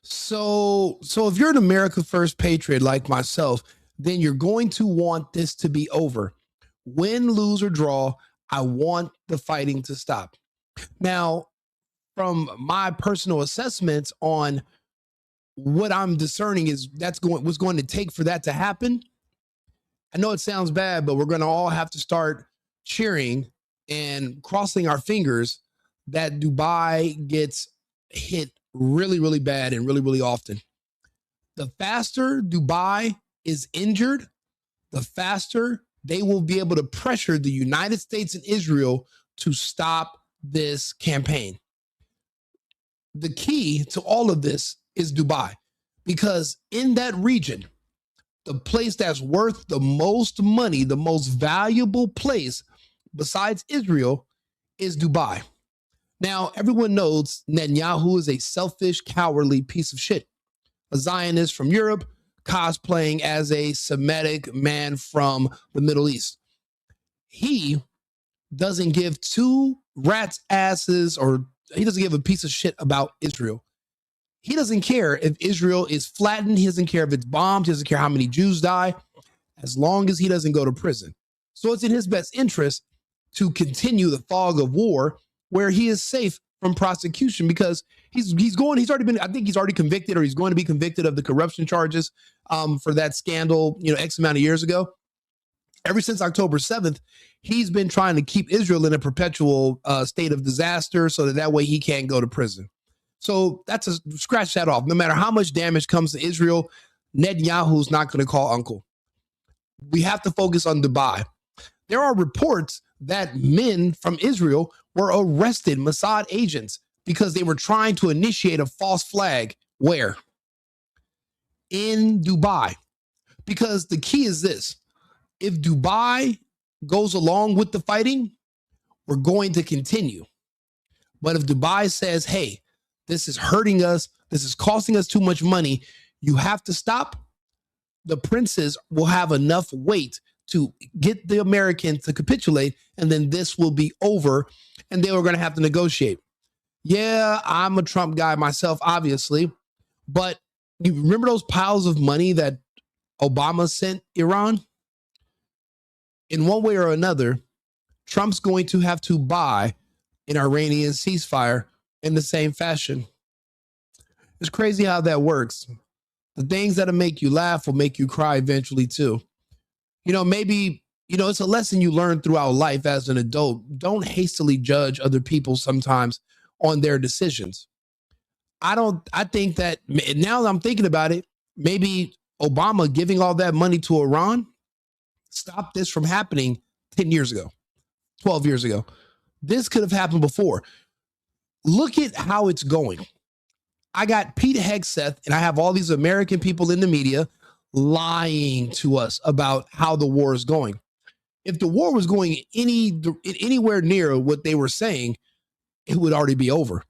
So if you're an America First patriot like myself, then you're going to want this to be over. Win, lose, or draw, I want the fighting to stop. Now, from my personal assessments on what I'm discerning is what's going to take for that to happen. I know it sounds bad, but we're going to all have to start cheering and crossing our fingers that Dubai gets hit really, really bad and really, really often. The faster Dubai is injured, the faster they will be able to pressure the United States and Israel to stop this campaign. The key to all of this is Dubai, because in that region, the place that's worth the most money, the most valuable place besides Israel is Dubai. Now, everyone knows Netanyahu is a selfish, cowardly piece of shit. A Zionist from Europe cosplaying as a Semitic man from the Middle East. He doesn't give two rats' asses, or he doesn't give a piece of shit about Israel. He doesn't care if Israel is flattened. He doesn't care if it's bombed. He doesn't care how many Jews die, as long as he doesn't go to prison. So it's in his best interest to continue the fog of war where he is safe from prosecution, because he's already convicted, or he's going to be convicted of the corruption charges for that scandal, X amount of years ago. Ever since October 7th, he's been trying to keep Israel in a perpetual state of disaster so that way he can't go to prison. So scratch that off. No matter how much damage comes to Israel, Netanyahu's not going to call uncle. We have to focus on Dubai. There are reports that men from Israel were arrested, Mossad agents, because they were trying to initiate a false flag. Where? In Dubai. Because the key is this: if Dubai goes along with the fighting, we're going to continue. But if Dubai says, hey, this is hurting us, this is costing us too much money, you have to stop, the princes will have enough weight to get the Americans to capitulate, and then this will be over, and they were going to have to negotiate. Yeah, I'm a Trump guy myself, obviously, but you remember those piles of money that Obama sent Iran? In one way or another, Trump's going to have to buy an Iranian ceasefire in the same fashion. It's crazy how that works. The things that'll make you laugh will make you cry eventually too. Maybe, it's a lesson you learn throughout life as an adult. Don't hastily judge other people sometimes on their decisions. I think that now that I'm thinking about it, maybe Obama giving all that money to Iran stopped this from happening 10 years ago, 12 years ago. This could have happened before. Look at how it's going. I got Pete Hegseth, and I have all these American people in the media lying to us about how the war is going. If the war was going anywhere near what they were saying, it would already be over.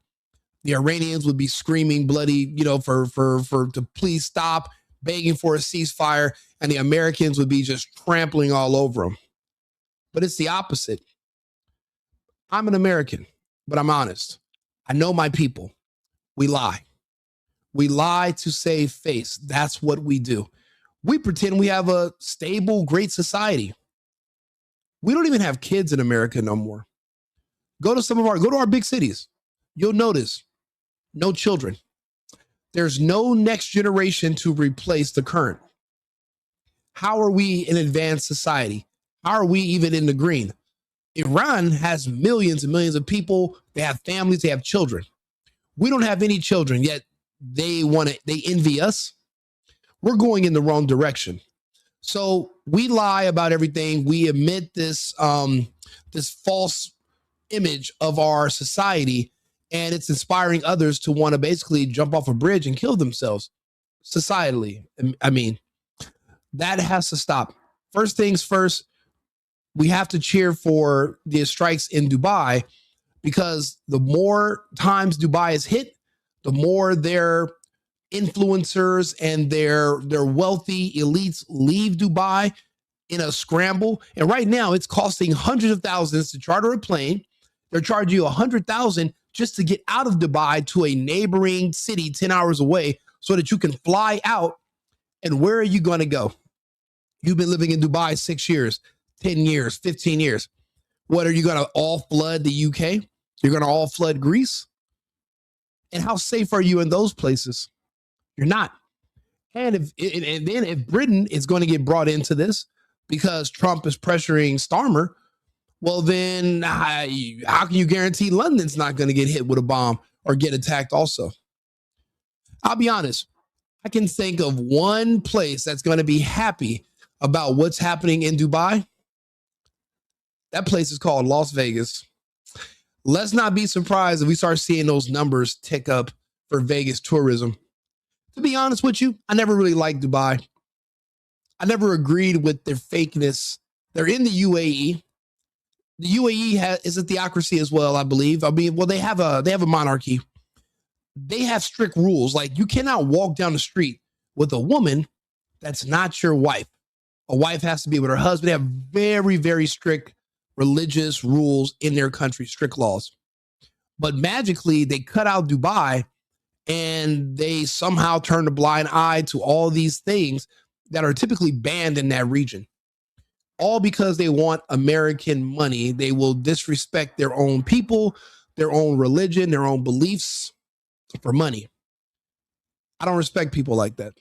The Iranians would be screaming bloody, to please stop, begging for a ceasefire, and the Americans would be just trampling all over them. But it's the opposite. I'm an American, but I'm honest. I know my people. We lie. We lie to save face. That's what we do. We pretend we have a stable, great society. We don't even have kids in America no more. Go to our big cities. You'll notice no children. There's no next generation to replace the current. How are we an advanced society? How are we even in the green? Iran has millions and millions of people. They have families. They have children. We don't have any children, yet they envy us. We're going in the wrong direction. So we lie about everything. We emit this false image of our society, and it's inspiring others to want to basically jump off a bridge and kill themselves societally. I mean, that has to stop. First things first, we have to cheer for the strikes in Dubai, because the more times Dubai is hit, the more their influencers and their wealthy elites leave Dubai in a scramble. And right now it's costing hundreds of thousands to charter a plane. They're charging you $100,000 just to get out of Dubai to a neighboring city 10 hours away so that you can fly out. And where are you going to go? You've been living in Dubai 6 years, 10 years, 15 years. What, are you going to all flood the UK? You're going to all flood Greece? And how safe are you in those places? You're not. And if Britain is going to get brought into this because Trump is pressuring Starmer, well, then how can you guarantee London's not going to get hit with a bomb or get attacked also? I'll be honest. I can think of one place that's going to be happy about what's happening in Dubai. That place is called Las Vegas. Let's not be surprised if we start seeing those numbers tick up for Vegas tourism. To be honest with you, I never really liked Dubai. I never agreed with their fakeness. They're in the UAE. The UAE is a theocracy as well, I believe. I mean, well, they have a monarchy. They have strict rules. Like, you cannot walk down the street with a woman that's not your wife. A wife has to be with her husband. They have very, very strict religious rules in their country, strict laws. But magically, they cut out Dubai and they somehow turn a blind eye to all these things that are typically banned in that region. All because they want American money. They will disrespect their own people, their own religion, their own beliefs for money. I don't respect people like that.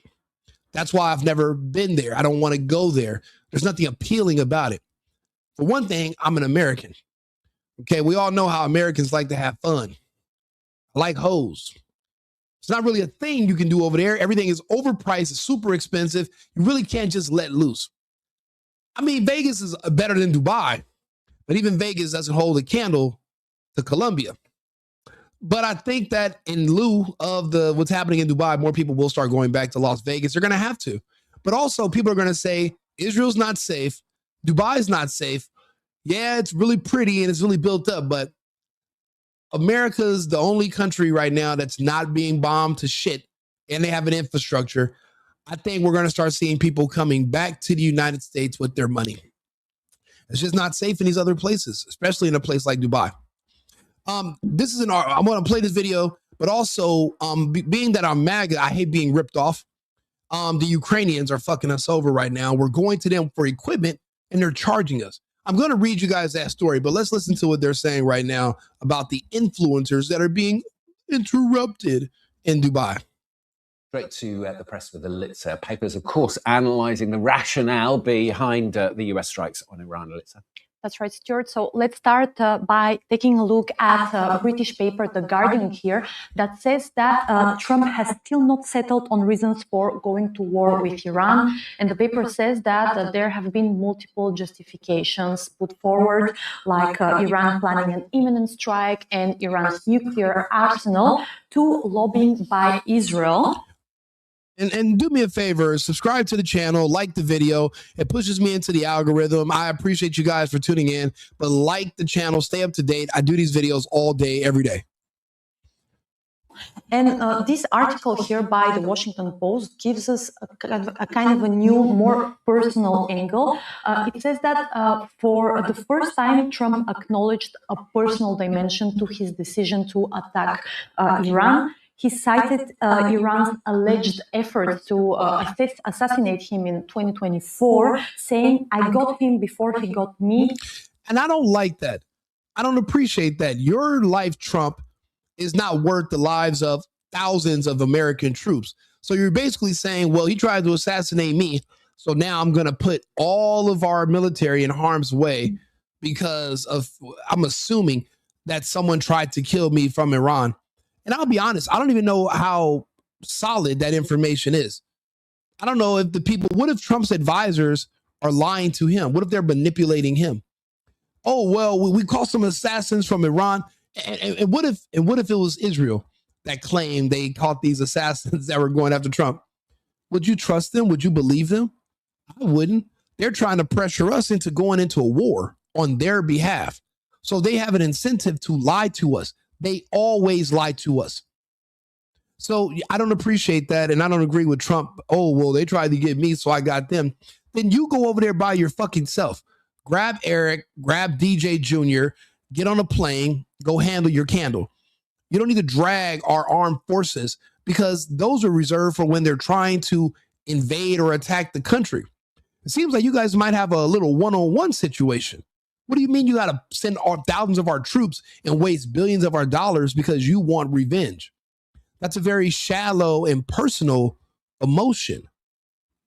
That's why I've never been there. I don't want to go there. There's nothing appealing about it. For one thing, I'm an American. Okay, we all know how Americans like to have fun. I like hoes. It's not really a thing you can do over there. Everything is overpriced, it's super expensive. You really can't just let loose. I mean, Vegas is better than Dubai, but even Vegas doesn't hold a candle to Colombia. But I think that in lieu of what's happening in Dubai, more people will start going back to Las Vegas. They're going to have to. But also, people are going to say, Israel's not safe. Dubai's not safe. Yeah, it's really pretty and it's really built up, but America's the only country right now that's not being bombed to shit, and they have an infrastructure. I think we're going to start seeing people coming back to the United States with their money. It's just not safe in these other places, especially in a place like Dubai. This is I'm going to play this video, but also being that I'm MAGA, I hate being ripped off. The Ukrainians are fucking us over right now. We're going to them for equipment and they're charging us. I'm going to read you guys that story, but let's listen to what they're saying right now about the influencers that are being interrupted in Dubai. Straight to the press with the Litza papers, of course, analysing the rationale behind the US strikes on Iran. Litza. That's right, Stuart. So let's start by taking a look at a British paper, The Guardian here, that says that Trump has still not settled on reasons for going to war with Iran. And the paper says that there have been multiple justifications put forward, like Iran planning an imminent strike and Iran's nuclear arsenal, to lobbying by Israel. And do me a favor, subscribe to the channel, like the video. It pushes me into the algorithm. I appreciate you guys for tuning in, but like the channel, stay up to date. I do these videos all day, every day. And this article here by the Washington Post gives us a kind of a new, more personal angle. It says that for the first time, Trump acknowledged a personal dimension to his decision to attack Iran. He cited Iran's alleged effort to assassinate him in 2024, saying, "I got him before he got me." And I don't like that. I don't appreciate that. Your life, Trump, is not worth the lives of thousands of American troops. So you're basically saying, well, he tried to assassinate me, so now I'm going to put all of our military in harm's way because of, I'm assuming that someone tried to kill me from Iran. And I'll be honest, I don't even know how solid that information is. I don't know if the people, what if Trump's advisors are lying to him? What if they're manipulating him? Oh, well, we caught some assassins from Iran. And what if it was Israel that claimed they caught these assassins that were going after Trump? Would you trust them? Would you believe them? I wouldn't. They're trying to pressure us into going into a war on their behalf. So they have an incentive to lie to us. They always lie to us. So I don't appreciate that. And I don't agree with Trump. Oh, well, they tried to get me, so I got them. Then you go over there by your fucking self. Grab Eric, grab DJ Jr., get on a plane, go handle your candle. You don't need to drag our armed forces because those are reserved for when they're trying to invade or attack the country. It seems like you guys might have a little one-on-one situation. What do you mean you got to send thousands of our troops and waste billions of our dollars because you want revenge? That's a very shallow and personal emotion.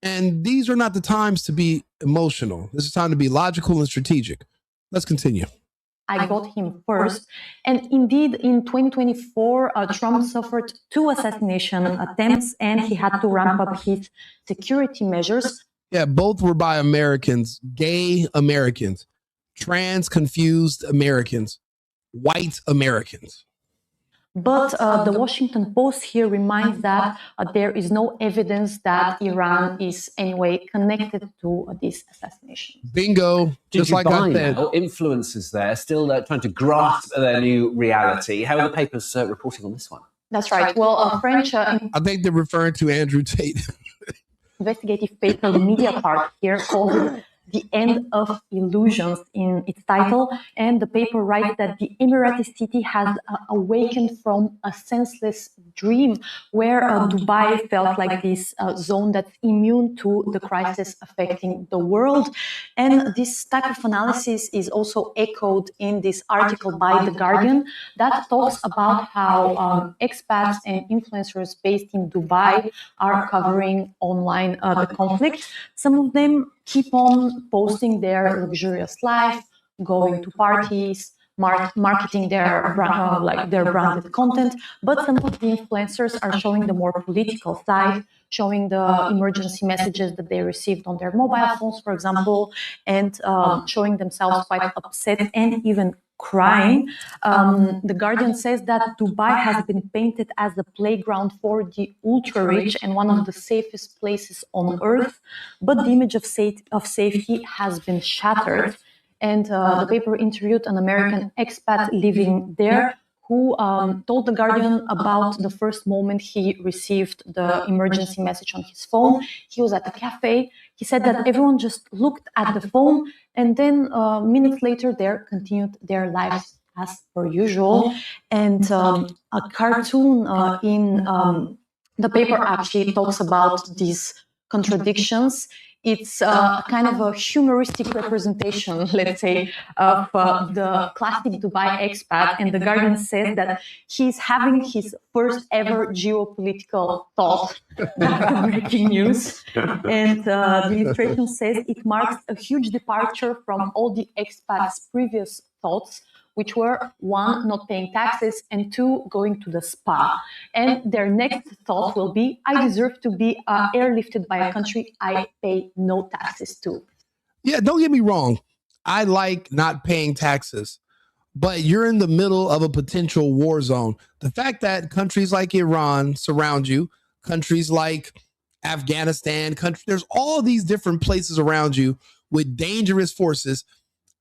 And these are not the times to be emotional. This is time to be logical and strategic. Let's continue. I got him first. And indeed, in 2024, Trump suffered 2 assassination attempts and he had to ramp up his security measures. Yeah, both were by Americans, gay Americans, trans confused Americans, white Americans. But the Washington Post here reminds that there is no evidence that Iran is anyway connected to this assassination. Bingo. Just like I said. Influencers there still trying to grasp their new reality. How are the papers reporting on this one? That's right. Well, French... I think they're referring to Andrew Tate. Investigative paper, the media part here, called it The End of Illusions in its title. And the paper writes that the Emirati city has awakened from a senseless dream where Dubai felt like this zone that's immune to the crisis affecting the world. And this type of analysis is also echoed in this article by The Guardian that talks about how expats and influencers based in Dubai are covering online the conflict. Some of them keep on posting their luxurious life, going to parties, marketing their their branded content, but some of the influencers are showing the more political side, showing the emergency messages that they received on their mobile phones, for example, and showing themselves quite upset and even crying. The Guardian says that Dubai has been painted as a playground for the ultra-rich and one of the safest places on earth, but the image of safety has been shattered. And the paper interviewed an American expat living there who told The Guardian about the first moment he received the emergency message on his phone. He was at a cafe. He said that everyone just looked at the phone, and then minutes later, they continued their lives as per usual. And a cartoon in the paper actually talks about these contradictions. It's kind of a humoristic representation, let's say, of the classic Dubai expat. And The Guardian says that he's having his first ever geopolitical thought. That's the breaking news. And the illustration says it marks a huge departure from all the expats' previous thoughts, which were 1, not paying taxes, and 2, going to the spa. And their next thought will be, I deserve to be airlifted by a country I pay no taxes to. Yeah, don't get me wrong. I like not paying taxes, but you're in the middle of a potential war zone. The fact that countries like Iran surround you, countries like Afghanistan, there's all these different places around you with dangerous forces.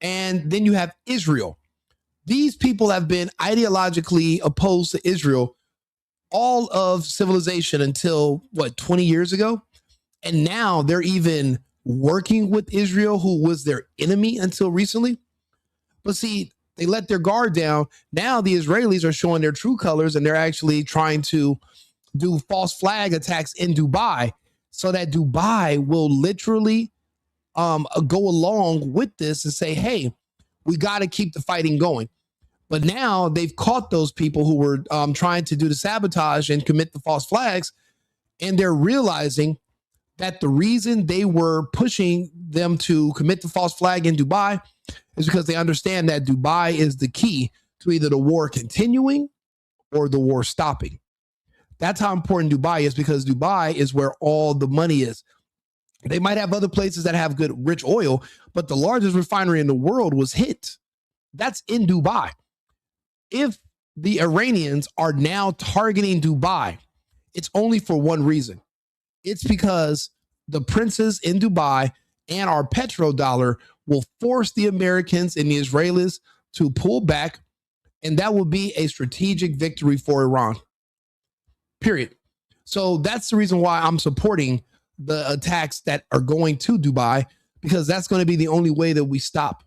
And then you have Israel. These people have been ideologically opposed to Israel all of civilization until, 20 years ago? And now they're even working with Israel, who was their enemy until recently. But see, they let their guard down. Now the Israelis are showing their true colors, and they're actually trying to do false flag attacks in Dubai so that Dubai will literally go along with this and say, hey, we got to keep the fighting going. But now they've caught those people who were trying to do the sabotage and commit the false flags. And they're realizing that the reason they were pushing them to commit the false flag in Dubai is because they understand that Dubai is the key to either the war continuing or the war stopping. That's how important Dubai is, because Dubai is where all the money is. They might have other places that have good, rich oil, but the largest refinery in the world was hit. That's in Dubai. If the Iranians are now targeting Dubai, it's only for one reason. It's because the princes in Dubai and our petrodollar will force the Americans and the Israelis to pull back, and that will be a strategic victory for Iran. Period. So that's the reason why I'm supporting the attacks that are going to Dubai, because that's going to be the only way that we stop.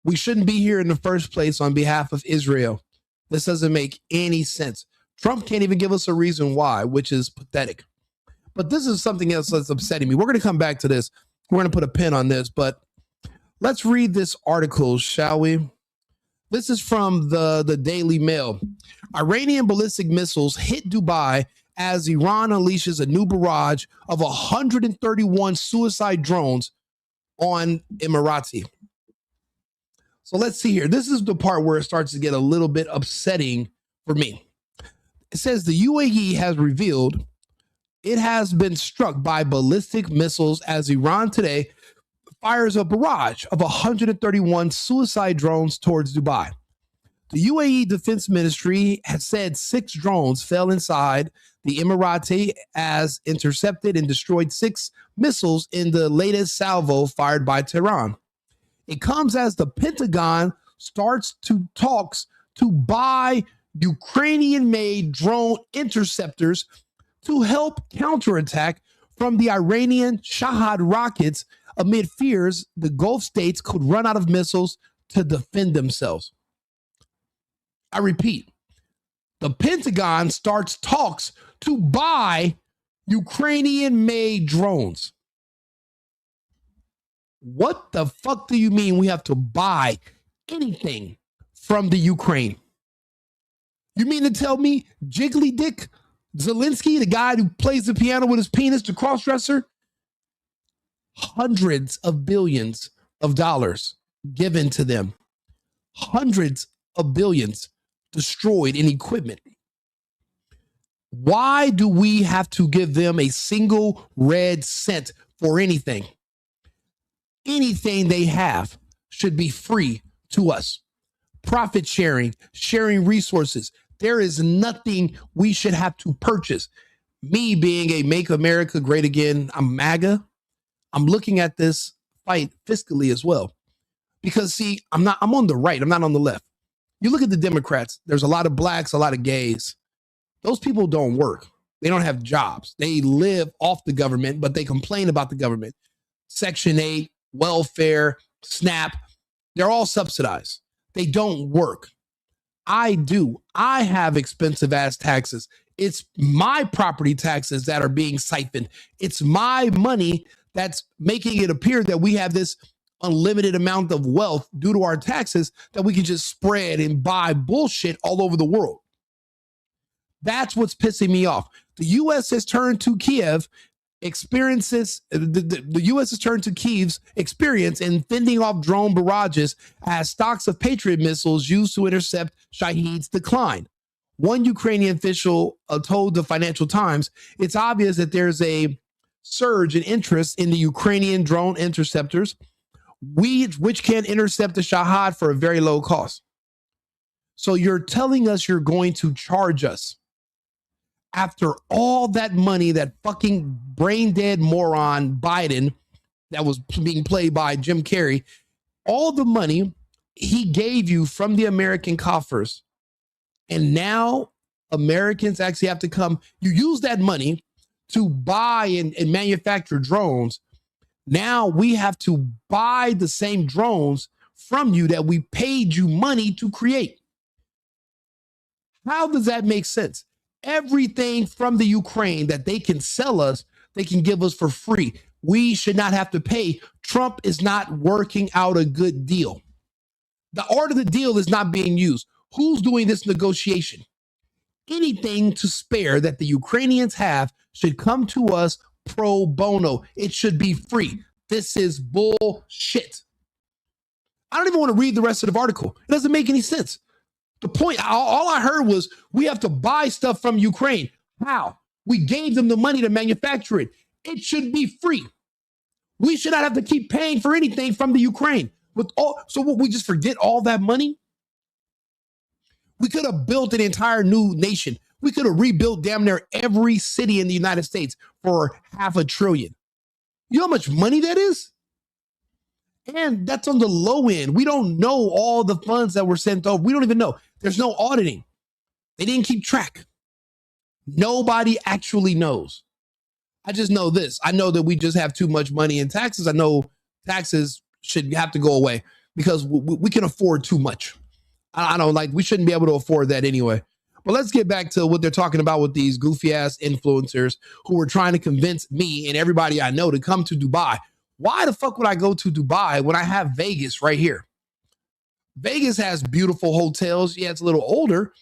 We shouldn't be here in the first place on behalf of Israel. This doesn't make any sense. Trump can't even give us a reason why, which is pathetic. But this is something else that's upsetting me. We're going to come back to this. We're going to put a pin on this, but let's read this article, shall we? This is from the Daily Mail. Iranian ballistic missiles hit Dubai as Iran unleashes a new barrage of 131 suicide drones on Emirati. So let's see here. This is the part where it starts to get a little bit upsetting for me. It says the UAE has revealed it has been struck by ballistic missiles as Iran today fires a barrage of 131 suicide drones towards Dubai. The UAE Defense Ministry has said 6 drones fell inside the Emirate as intercepted and destroyed 6 missiles in the latest salvo fired by Tehran. It comes as the Pentagon starts to talks to buy Ukrainian-made drone interceptors to help counterattack from the Iranian Shahed rockets amid fears the Gulf states could run out of missiles to defend themselves. I repeat, the Pentagon starts talks to buy Ukrainian-made drones. What the fuck do you mean we have to buy anything from the Ukraine? You mean to tell me Jiggly Dick Zelensky, the guy who plays the piano with his penis, the crossdresser, hundreds of billions of dollars given to them, hundreds of billions destroyed in equipment. Why do we have to give them a single red cent for anything? Anything they have should be free to us. Profit sharing, sharing resources. There is nothing we should have to purchase. Me being a Make America Great Again, I'm MAGA. I'm looking at this fight fiscally as well. Because see, I'm on the right, I'm not on the left. You look at the Democrats, there's a lot of blacks, a lot of gays. Those people don't work. They don't have jobs. They live off the government, but they complain about the government. Section 8, welfare, SNAP, they're all subsidized. They don't work. I do. I have expensive ass taxes. It's my property taxes that are being siphoned. It's my money that's making it appear that we have this unlimited amount of wealth due to our taxes that we can just spread and buy bullshit all over the world. That's what's pissing me off. The U.S. has turned to Kiev experiences, the U.S. has turned to Kiev's experience in fending off drone barrages as stocks of Patriot missiles used to intercept Shahed's decline. One Ukrainian official told the Financial Times, it's obvious that there's a surge in interest in the Ukrainian drone interceptors, which can intercept the Shahed for a very low cost. So you're telling us you're going to charge us after all that money that fucking brain dead moron Biden that was being played by Jim Carrey, all the money he gave you from the American coffers. And now Americans actually have to come. You use that money to buy and manufacture drones. Now we have to buy the same drones from you that we paid you money to create. How does that make sense? Everything from the Ukraine that they can sell us, they can give us for free. We should not have to pay. Trump is not working out a good deal. The art of the deal is not being used. Who's doing this negotiation? Anything to spare that the Ukrainians have should come to us pro bono. It should be free. This is bullshit. I don't even want to read the rest of the article. It doesn't make any sense. The point, all I heard was we have to buy stuff from Ukraine. How? We gave them the money to manufacture it. It should be free. We should not have to keep paying for anything from the Ukraine. So what, we just forget all that money? We could have built an entire new nation. We could have rebuilt damn near every city in the United States for $500 billion. You know how much money that is? And that's on the low end. We don't know all the funds that were sent over. We don't even know. There's no auditing. They didn't keep track. Nobody actually knows. I just know this. I know that we just have too much money in taxes. I know taxes should have to go away because we can afford too much. I don't like, we shouldn't be able to afford that anyway. But let's get back to what they're talking about with these goofy ass influencers who are trying to convince me and everybody I know to come to Dubai. Why the fuck would I go to Dubai when I have Vegas right here? Vegas has beautiful hotels. Yeah, it's a little older,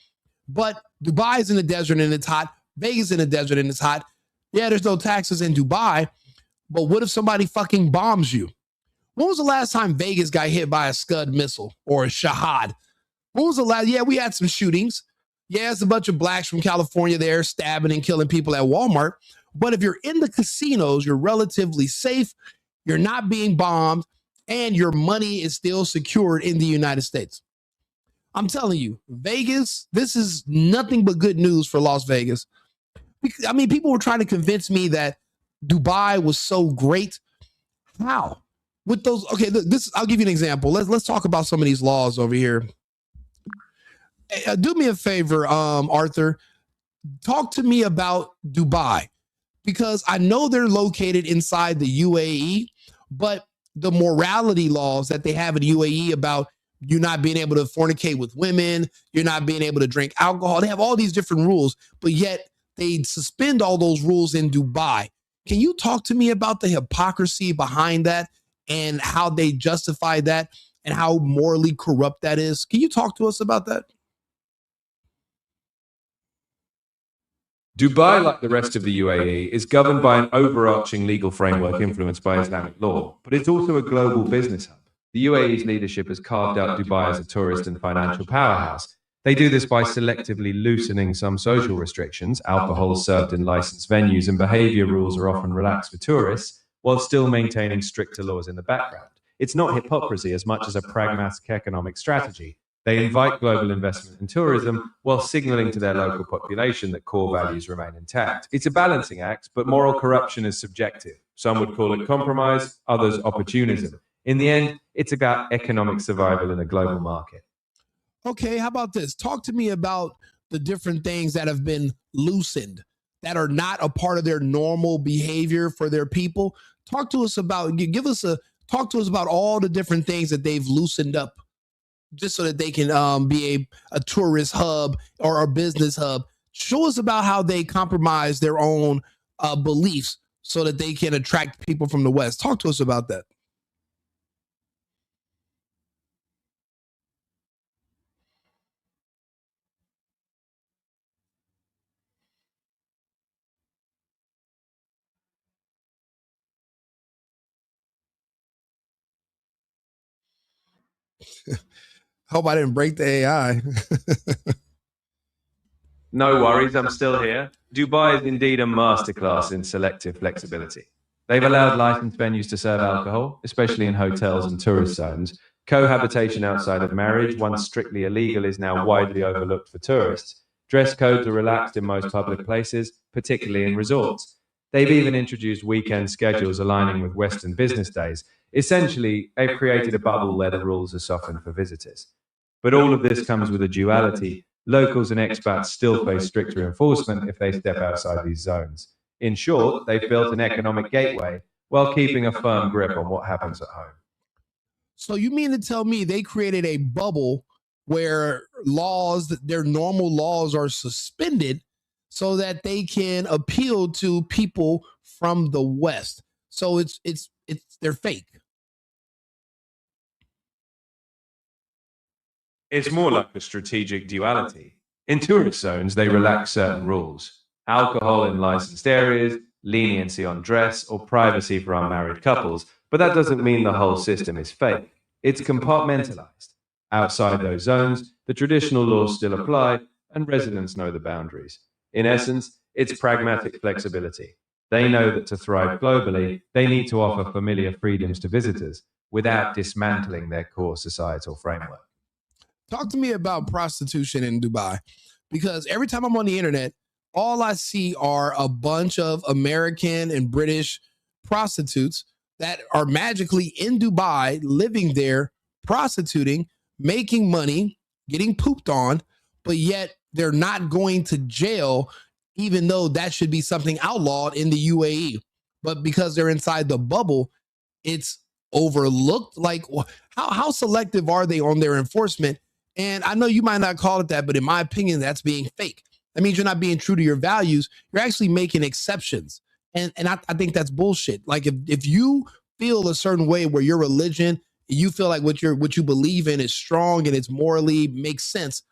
but Dubai is in the desert and it's hot. Vegas in the desert and it's hot. Yeah, there's no taxes in Dubai, but what if somebody fucking bombs you? When was the last time Vegas got hit by a Scud missile or a Shahed? When was the last? Yeah, we had some shootings. Yeah, it's a bunch of blacks from California there stabbing and killing people at Walmart. But if you're in the casinos, you're relatively safe. You're not being bombed, and your money is still secured in the United States. I'm telling you, Vegas, this is nothing but good news for Las Vegas. I mean, people were trying to convince me that Dubai was so great. How? With those, okay, this, I'll give you an example. Let's talk about some of these laws over here. Do me a favor, Arthur. Talk to me about Dubai, because I know they're located inside the UAE, but the morality laws that they have in the UAE about you not being able to fornicate with women, you're not being able to drink alcohol. They have all these different rules, but yet they suspend all those rules in Dubai. Can you talk to me about the hypocrisy behind that and how they justify that and how morally corrupt that is? Can you talk to us about that? Dubai, like the rest of the UAE, is governed by an overarching legal framework influenced by Islamic law, but it's also a global business hub. The UAE's leadership has carved out Dubai as a tourist and financial powerhouse. They do this by selectively loosening some social restrictions. Alcohol served in licensed venues and behavior rules are often relaxed for tourists, while still maintaining stricter laws in the background. It's not hypocrisy as much as a pragmatic economic strategy. They invite global investment in tourism while signaling to their local population that core values remain intact. It's a balancing act, but moral corruption is subjective. Some would call it compromise, others opportunism. In the end, it's about economic survival in a global market. Okay, how about this? Talk to me about the different things that have been loosened that are not a part of their normal behavior for their people. Talk to us about, talk to us about all the different things that they've loosened up just so that they can be a tourist hub or a business hub. Show us about how they compromise their own beliefs so that they can attract people from the West. Talk to us about that. Hope I didn't break the AI. No worries, I'm still here. Dubai is indeed a masterclass in selective flexibility. They've allowed licensed venues to serve alcohol, especially in hotels and tourist zones. Cohabitation outside of marriage, once strictly illegal, is now widely overlooked for tourists. Dress codes are relaxed in most public places, particularly in resorts. They've even introduced weekend schedules aligning with Western business days. Essentially, they've created a bubble where the rules are softened for visitors. But all of this comes with a duality. Locals and expats still face stricter enforcement if they step outside these zones. In short, they've built an economic gateway while keeping a firm grip on what happens at home. So you mean to tell me they created a bubble where laws, their normal laws, are suspended so that they can appeal to people from the West? So they're fake. It's more like a strategic duality. In tourist zones, they relax certain rules. Alcohol in licensed areas, leniency on dress, or privacy for unmarried couples. But that doesn't mean the whole system is fake. It's compartmentalized. Outside those zones, the traditional laws still apply, and residents know the boundaries. In essence, it's pragmatic flexibility. They know that to thrive globally, they need to offer familiar freedoms to visitors without dismantling their core societal framework. Talk to me about prostitution in Dubai, because every time I'm on the internet, all I see are a bunch of American and British prostitutes that are magically in Dubai, living there, prostituting, making money, getting pooped on, but yet they're not going to jail, even though that should be something outlawed in the UAE. But because they're inside the bubble, it's overlooked. Like, how selective are they on their enforcement? And I know you might not call it that, but in my opinion, that's being fake. That means you're not being true to your values. You're actually making exceptions. And I think that's bullshit. Like if you feel a certain way where your religion, you feel like what you believe in is strong and it's morally makes sense,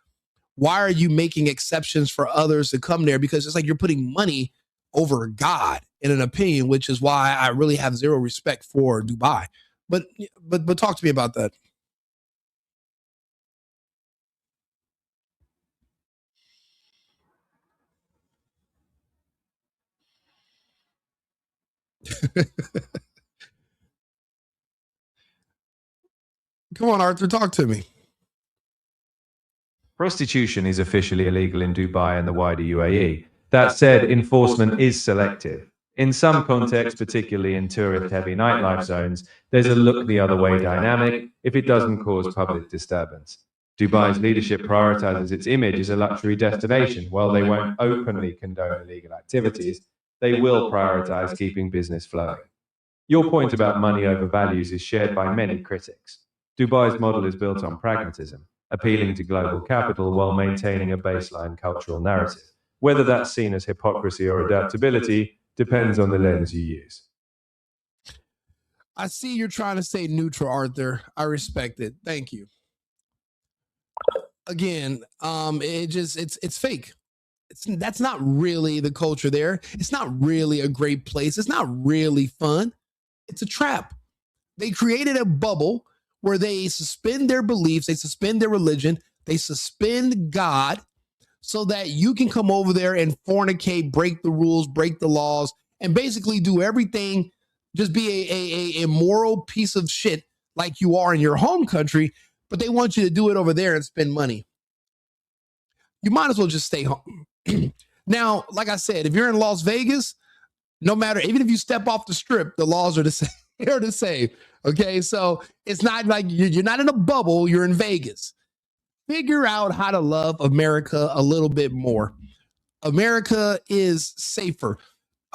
why are you making exceptions for others to come there? Because it's like you're putting money over God in an opinion, which is why I really have zero respect for Dubai. But talk to me about that. Come on, Arthur, talk to me. Prostitution is officially illegal in Dubai and the wider UAE. That said, enforcement is selective. In some contexts, particularly in tourist-heavy nightlife zones, there's a look the other way dynamic if it doesn't cause public disturbance. Dubai's leadership prioritizes its image as a luxury destination. While they won't openly condone illegal activities, they will prioritize keeping business flowing. Your point about money over values is shared by many critics. Dubai's model is built on pragmatism, appealing to global capital while maintaining a baseline cultural narrative. Whether that's seen as hypocrisy or adaptability depends on the lens you use. I see you're trying to stay neutral, Arthur. I respect it. Thank you. Again, it's fake. That's not really the culture there. It's not really a great place. It's not really fun. It's a trap. They created a bubble where they suspend their beliefs, they suspend their religion, they suspend God so that you can come over there and fornicate, break the rules, break the laws, and basically do everything, just be a immoral piece of shit like you are in your home country, but they want you to do it over there and spend money. You might as well just stay home. Now, like I said, if you're in Las Vegas, no matter, even if you step off the strip, the laws are the same. They're the same. Okay, so it's not like you're not in a bubble, you're in Vegas. Figure out how to love America a little bit more. America is safer.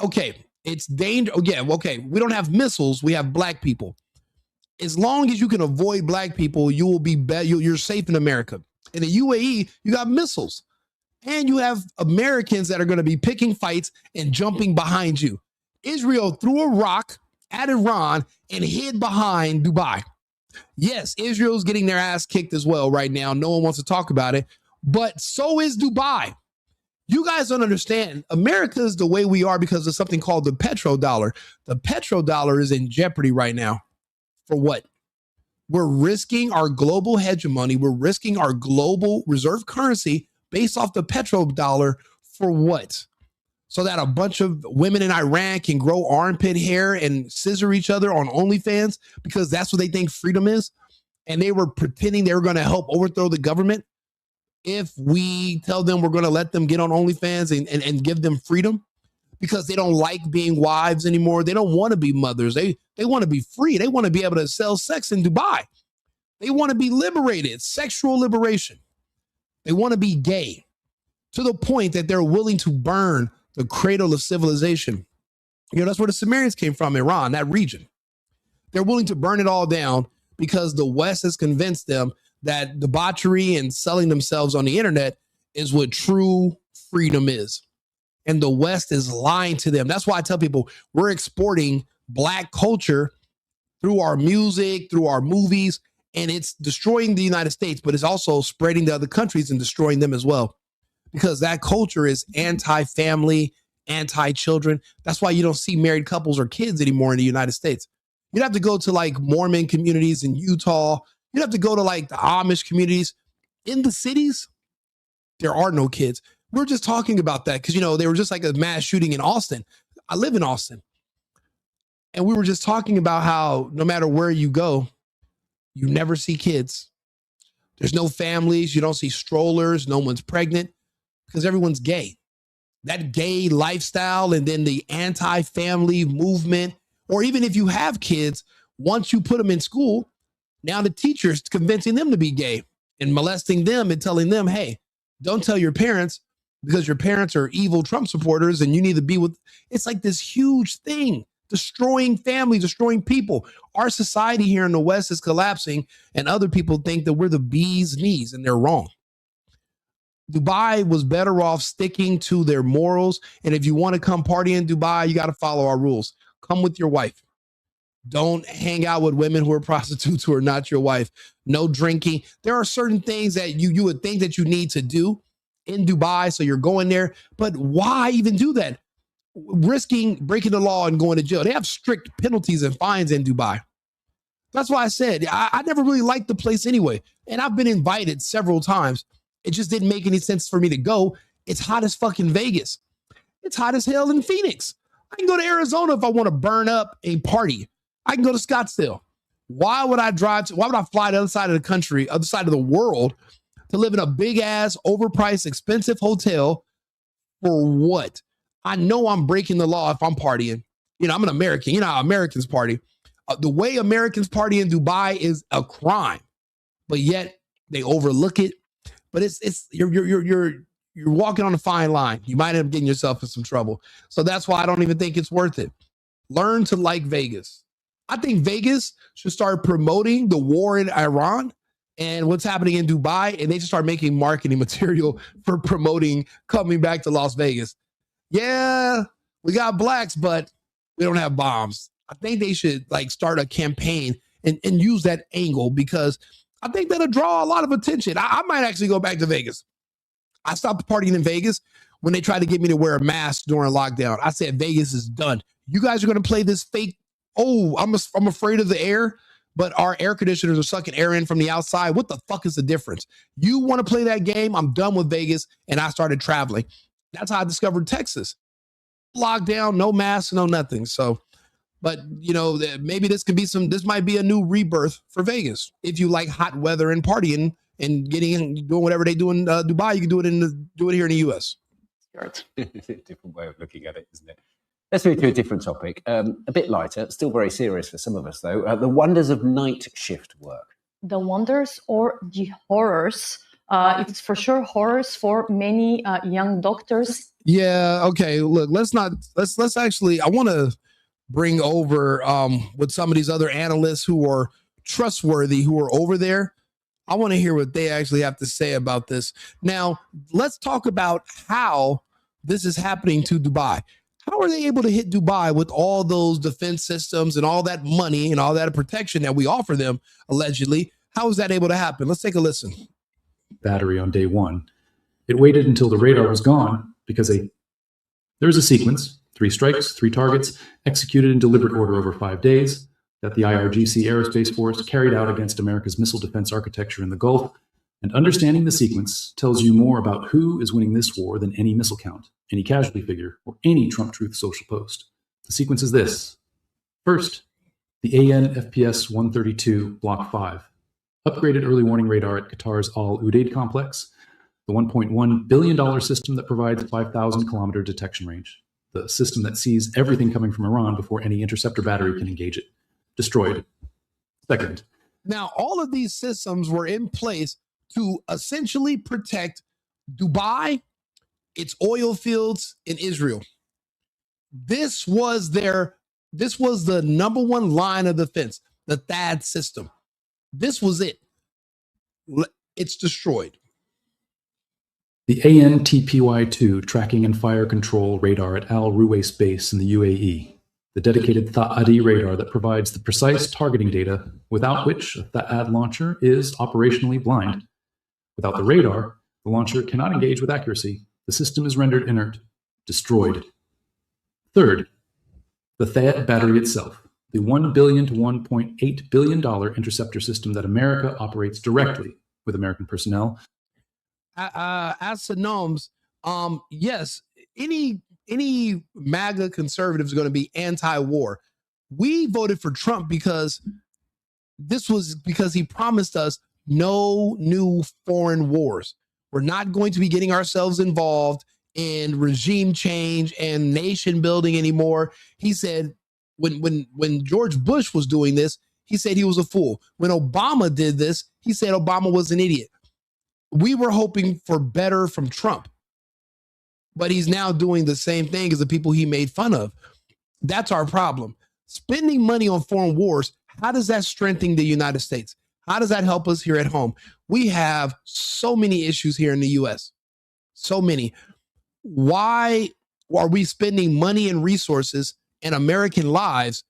Okay, it's dangerous. Yeah, okay, we don't have missiles, we have black people. As long as you can avoid black people, you will be better. You're safe in America. In the UAE, you got missiles. And you have Americans that are going to be picking fights and jumping behind you. Israel threw a rock at Iran and hid behind Dubai. Yes, Israel's getting their ass kicked as well right now. No one wants to talk about it, but so is Dubai. You guys don't understand. America is the way we are because of something called the petrodollar. The petrodollar is in jeopardy right now. For what? We're risking our global hegemony. We're risking our global reserve currency based off the petrodollar for what? So that a bunch of women in Iran can grow armpit hair and scissor each other on OnlyFans because that's what they think freedom is. And they were pretending they were going to help overthrow the government if we tell them we're going to let them get on OnlyFans and give them freedom because they don't like being wives anymore. They don't want to be mothers. They want to be free. They want to be able to sell sex in Dubai. They want to be liberated, sexual liberation. They want to be gay to the point that they're willing to burn the cradle of civilization. You know, that's where the Sumerians came from, Iran, that region. They're willing to burn it all down because the West has convinced them that debauchery and selling themselves on the internet is what true freedom is. And the West is lying to them. That's why I tell people we're exporting black culture through our music, through our movies, and it's destroying the United States, but it's also spreading to other countries and destroying them as well. Because that culture is anti-family, anti-children. That's why you don't see married couples or kids anymore in the United States. You'd have to go to like Mormon communities in Utah. You'd have to go to like the Amish communities. In the cities, there are no kids. We're just talking about that because, you know, they were just like a mass shooting in Austin. I live in Austin. And we were just talking about how no matter where you go, you never see kids. There's no families. You don't see strollers. No one's pregnant. Because everyone's gay. That gay lifestyle and then the anti-family movement, or even if you have kids, once you put them in school, now the teacher's convincing them to be gay and molesting them and telling them, hey, don't tell your parents because your parents are evil Trump supporters and you need to be with. It's like this huge thing destroying families, destroying people. Our society here in the West is collapsing, and other people think that we're the bee's knees, and they're wrong. Dubai was better off sticking to their morals. And if you want to come party in Dubai, you got to follow our rules. Come with your wife. Don't hang out with women who are prostitutes who are not your wife. No drinking. There are certain things that you would think that you need to do in Dubai. So you're going there. But why even do that? Risking breaking the law and going to jail. They have strict penalties and fines in Dubai. That's why I said I never really liked the place anyway. And I've been invited several times. It just didn't make any sense for me to go. It's hot as fucking Vegas. It's hot as hell in Phoenix. I can go to Arizona if I want to burn up a party. I can go to Scottsdale. Why would I fly to the other side of the country, other side of the world, to live in a big ass, overpriced, expensive hotel for what? I know I'm breaking the law if I'm partying. You know, I'm an American. You know how Americans party. The way Americans party in Dubai is a crime, but yet they overlook it. But you're walking on a fine line. You might end up getting yourself in some trouble. So that's why I don't even think it's worth it. Learn to like Vegas. I think Vegas should start promoting the war in Iran and what's happening in Dubai, and they should start making marketing material for promoting coming back to Las Vegas. Yeah, we got blacks, but we don't have bombs. I think they should start a campaign and use that angle, because I think that'll draw a lot of attention. I might actually go back to Vegas. I stopped partying in Vegas when they tried to get me to wear a mask during lockdown. I said, Vegas is done. You guys are going to play this fake. Oh, I'm afraid of the air, but our air conditioners are sucking air in from the outside. What the fuck is the difference? You want to play that game? I'm done with Vegas. And I started traveling. That's how I discovered Texas. Lockdown, no mask, no nothing. So, but you know, maybe this might be a new rebirth for Vegas. If you like hot weather and partying and doing whatever they do in Dubai, you can do it here in the US. Different way of looking at it, isn't it? Let's move to a different topic, a bit lighter, still very serious for some of us though. The wonders of night shift work. The wonders or the horrors. It's for sure horrors for many young doctors. Yeah. Okay. Look, let's actually, I want to bring over with some of these other analysts who are trustworthy, who are over there. I want to hear what they actually have to say about this. Now, let's talk about how this is happening to Dubai. How are they able to hit Dubai with all those defense systems and all that money and all that protection that we offer them, allegedly? How is that able to happen? Let's take a listen. Battery on day one. It waited until the radar was gone because there was a sequence, 3 strikes, 3 targets, executed in deliberate order over 5 days, that the IRGC Aerospace Force carried out against America's missile defense architecture in the Gulf. And understanding the sequence tells you more about who is winning this war than any missile count, any casualty figure, or any Trump Truth social post. The sequence is this. First, the AN FPS 132 Block 5, upgraded early warning radar at Qatar's Al Udeid complex, the $1.1 billion system that provides 5,000 kilometer detection range, the system that sees everything coming from Iran before any interceptor battery can engage it. Destroyed. Second. Now, all of these systems were in place to essentially protect Dubai, its oil fields in Israel. This was the number one line of defense, the THAAD system. This was it. It's destroyed. The AN-TPY-2 tracking and fire control radar at Al Ruwais base in the UAE. The dedicated THAAD radar that provides the precise targeting data, without which a THAAD launcher is operationally blind. Without the radar, the launcher cannot engage with accuracy. The system is rendered inert, destroyed. Third, the THAAD battery itself, the $1 billion to $1.8 billion interceptor system that America operates directly with American personnel. As to Gnomes, yes, any MAGA conservative is going to be anti-war. We voted for Trump because he promised us no new foreign wars. We're not going to be getting ourselves involved in regime change and nation building anymore. He said when George Bush was doing this, he said he was a fool. When Obama did this, he said Obama was an idiot. We were hoping for better from Trump, but he's now doing the same thing as the people he made fun of. That's our problem. Spending money on foreign wars, how does that strengthen the United States? How does that help us here at home? We have so many issues here in the US. So many. Why are we spending money and resources and American lives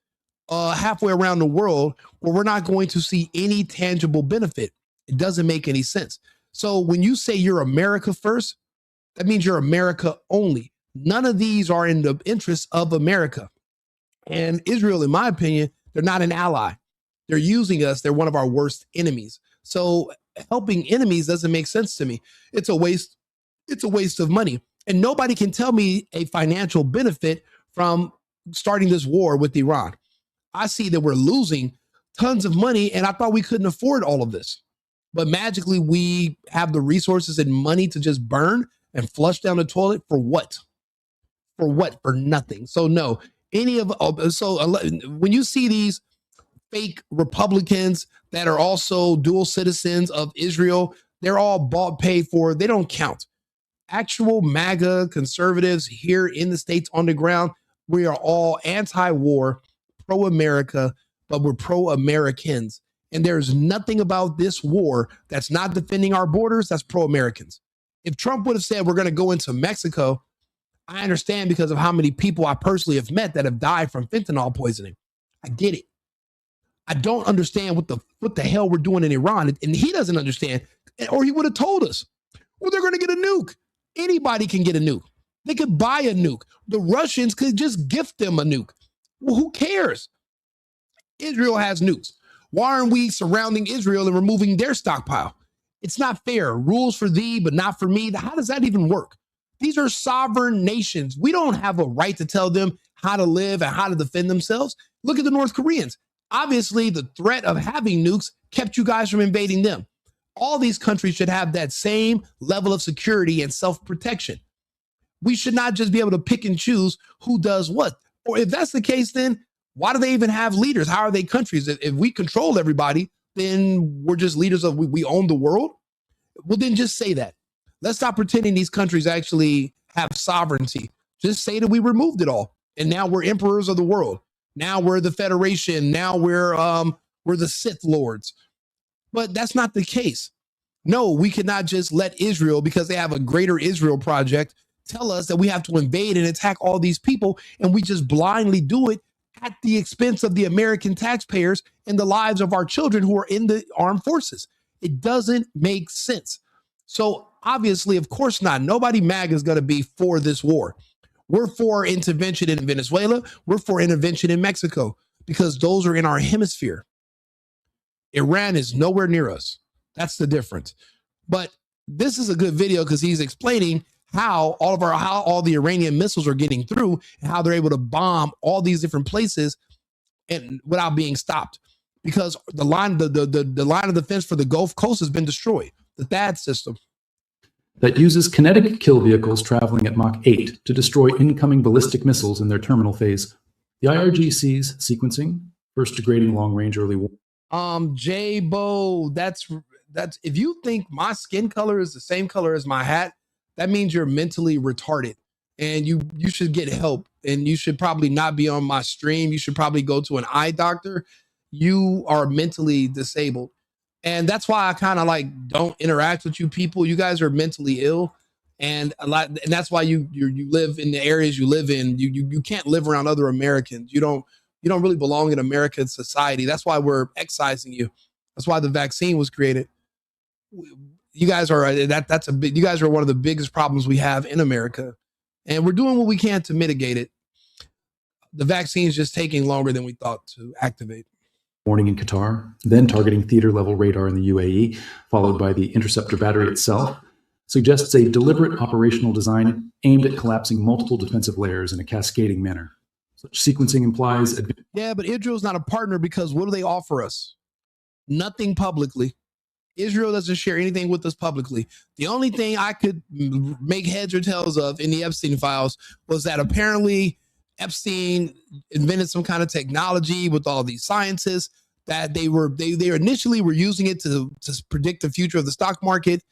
halfway around the world where we're not going to see any tangible benefit? It doesn't make any sense. So when you say you're America first, that means you're America only. None of these are in the interest of America. And Israel, in my opinion, they're not an ally. They're using us. They're one of our worst enemies. So helping enemies doesn't make sense to me. It's a waste. It's a waste of money. And nobody can tell me a financial benefit from starting this war with Iran. I see that we're losing tons of money, and I thought we couldn't afford all of this. But magically, we have the resources and money to just burn and flush down the toilet for what? For what? For nothing. So no, when you see these fake Republicans that are also dual citizens of Israel, they're all bought, paid for. They don't count. Actual MAGA conservatives here in the States on the ground, we are all anti-war, pro-America, but we're pro-Americans. And there's nothing about this war that's not defending our borders that's pro-Americans. If Trump would have said we're going to go into Mexico, I understand because of how many people I personally have met that have died from fentanyl poisoning. I get it. I don't understand what the hell we're doing in Iran. And he doesn't understand, or he would have told us. Well, they're going to get a nuke. Anybody can get a nuke. They could buy a nuke. The Russians could just gift them a nuke. Well, who cares? Israel has nukes. Why aren't we surrounding Israel and removing their stockpile? It's not fair. Rules for thee, but not for me. How does that even work? These are sovereign nations. We don't have a right to tell them how to live and how to defend themselves. Look at the North Koreans. Obviously, the threat of having nukes kept you guys from invading them. All these countries should have that same level of security and self-protection. We should not just be able to pick and choose who does what. Or if that's the case, then why do they even have leaders? How are they countries? If we control everybody, then we're just leaders of we own the world. Well, then just say that. Let's stop pretending these countries actually have sovereignty. Just say that we removed it all. And now we're emperors of the world. Now we're the Federation. Now we're the Sith Lords. But that's not the case. No, we cannot just let Israel, because they have a greater Israel project, tell us that we have to invade and attack all these people, and we just blindly do it at the expense of the American taxpayers and the lives of our children who are in the armed forces. It doesn't make sense. So obviously, of course not. Nobody MAGA is going to be for this war. We're for intervention in Venezuela. We're for intervention in Mexico because those are in our hemisphere. Iran is nowhere near us. That's the difference. But this is a good video because he's explaining how all the Iranian missiles are getting through and how they're able to bomb all these different places and without being stopped, because the line of defense for the Gulf Coast has been destroyed. The THAAD system that uses kinetic kill vehicles traveling at Mach 8 to destroy incoming ballistic missiles in their terminal phase. The IRGC's sequencing, first degrading long-range early war. J-Bo, that's if you think my skin color is the same color as my hat, that means you're mentally retarded and you should get help, and you should probably not be on my stream. You should probably go to an eye doctor. You are mentally disabled. And that's why I kind of don't interact with you people. You guys are mentally ill. And that's why you live in the areas you live in. You can't live around other Americans. You don't really belong in American society. That's why we're excising you. That's why the vaccine was created. You guys are you guys are one of the biggest problems we have in America, and we're doing what we can to mitigate it. The vaccine is just taking longer than we thought to activate. Warning in Qatar, then targeting theater-level radar in the UAE, followed by the interceptor battery itself, suggests a deliberate operational design aimed at collapsing multiple defensive layers in a cascading manner. Such sequencing implies... Yeah, but Israel's not a partner because what do they offer us? Nothing publicly. Israel doesn't share anything with us publicly. The only thing I could make heads or tails of in the Epstein files was that apparently Epstein invented some kind of technology with all these scientists that they initially were using it to predict the future of the stock market,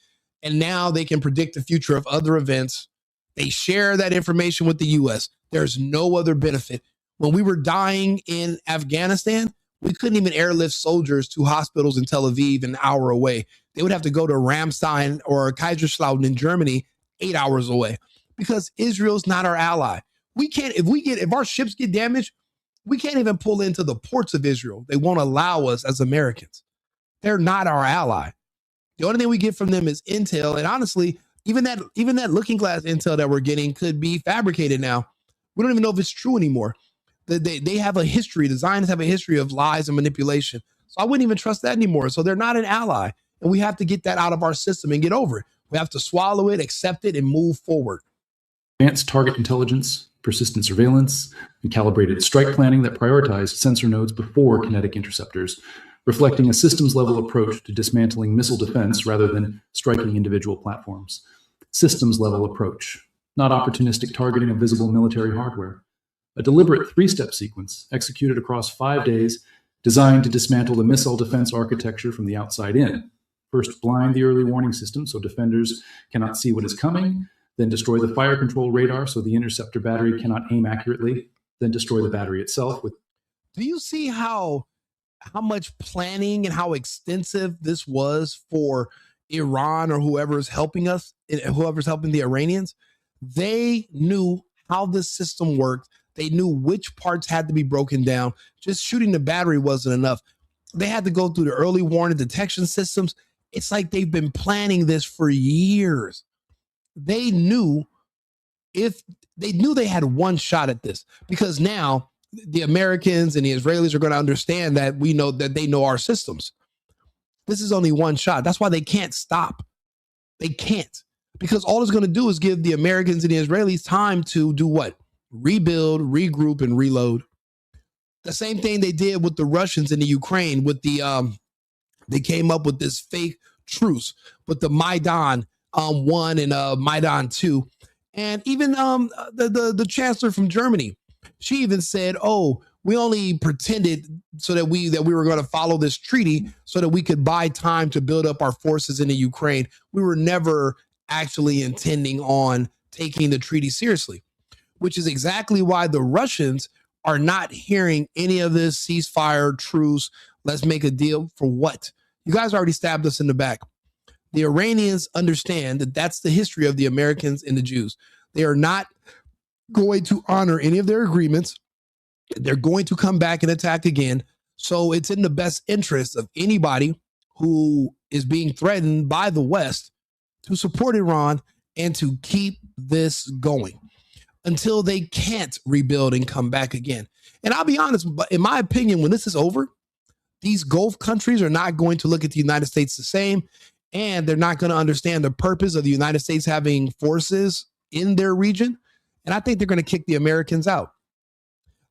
and now they can predict the future of other events. They share that information with the U.S. There's no other benefit. When we were dying in Afghanistan, we couldn't even airlift soldiers to hospitals in Tel Aviv an hour away. They would have to go to Ramstein or Kaiserslautern in Germany 8 hours away because Israel's not our ally. We can't, if our ships get damaged, we can't even pull into the ports of Israel. They won't allow us as Americans. They're not our ally. The only thing we get from them is intel. And honestly, even that looking glass intel that we're getting could be fabricated now. We don't even know if it's true anymore. They have a history. The Zionists have a history of lies and manipulation. So I wouldn't even trust that anymore. So they're not an ally. And we have to get that out of our system and get over it. We have to swallow it, accept it, and move forward. Advanced target intelligence, persistent surveillance, and calibrated strike planning that prioritized sensor nodes before kinetic interceptors, reflecting a systems-level approach to dismantling missile defense rather than striking individual platforms. Systems-level approach, not opportunistic targeting of visible military hardware. A deliberate three-step sequence executed across 5 days designed to dismantle the missile defense architecture from the outside in. First, blind the early warning system so defenders cannot see what is coming, then destroy the fire control radar so the interceptor battery cannot aim accurately, then destroy the battery itself with... Do you see how much planning and how extensive this was for Iran or whoever's helping us, whoever's helping the Iranians? They knew how this system worked. They knew which parts had to be broken down. Just shooting the battery wasn't enough. They had to go through the early warning detection systems. It's like they've been planning this for years. They knew they had one shot at this, because now the Americans and the Israelis are going to understand that we know that they know our systems. This is only one shot. That's why they can't stop. They can't, because all it's going to do is give the Americans and the Israelis time to do what? Rebuild, regroup, and reload. The same thing they did with the Russians in the Ukraine with the they came up with this fake truce with the Maidan 1 and Maidan 2. And even the chancellor from Germany, she even said, "Oh, we only pretended so that we were going to follow this treaty so that we could buy time to build up our forces in the Ukraine. We were never actually intending on taking the treaty seriously," which is exactly why the Russians are not hearing any of this ceasefire, truce, let's make a deal for what? You guys already stabbed us in the back. The Iranians understand that that's the history of the Americans and the Jews. They are not going to honor any of their agreements. They're going to come back and attack again. So it's in the best interest of anybody who is being threatened by the West to support Iran and to keep this going until they can't rebuild and come back again. And I'll be honest, but in my opinion, when this is over, these Gulf countries are not going to look at the United States the same, and they're not going to understand the purpose of the United States having forces in their region. And I think they're going to kick the Americans out.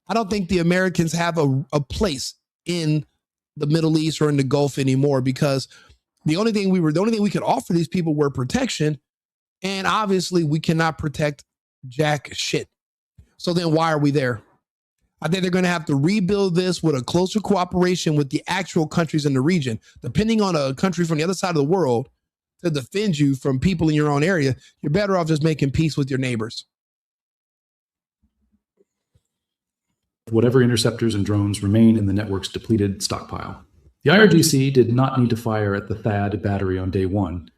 I don't think the Americans have a place in the Middle East or in the Gulf anymore, because the only thing we could offer these people were protection. And obviously we cannot protect jack shit. So then why are we there? I think they're going to have to rebuild this with a closer cooperation with the actual countries in the region. Depending on a country from the other side of the world to defend you from people in your own area, you're better off just making peace with your neighbors. Whatever interceptors and drones remain in the network's depleted stockpile. The IRGC did not need to fire at the THAAD battery on day one.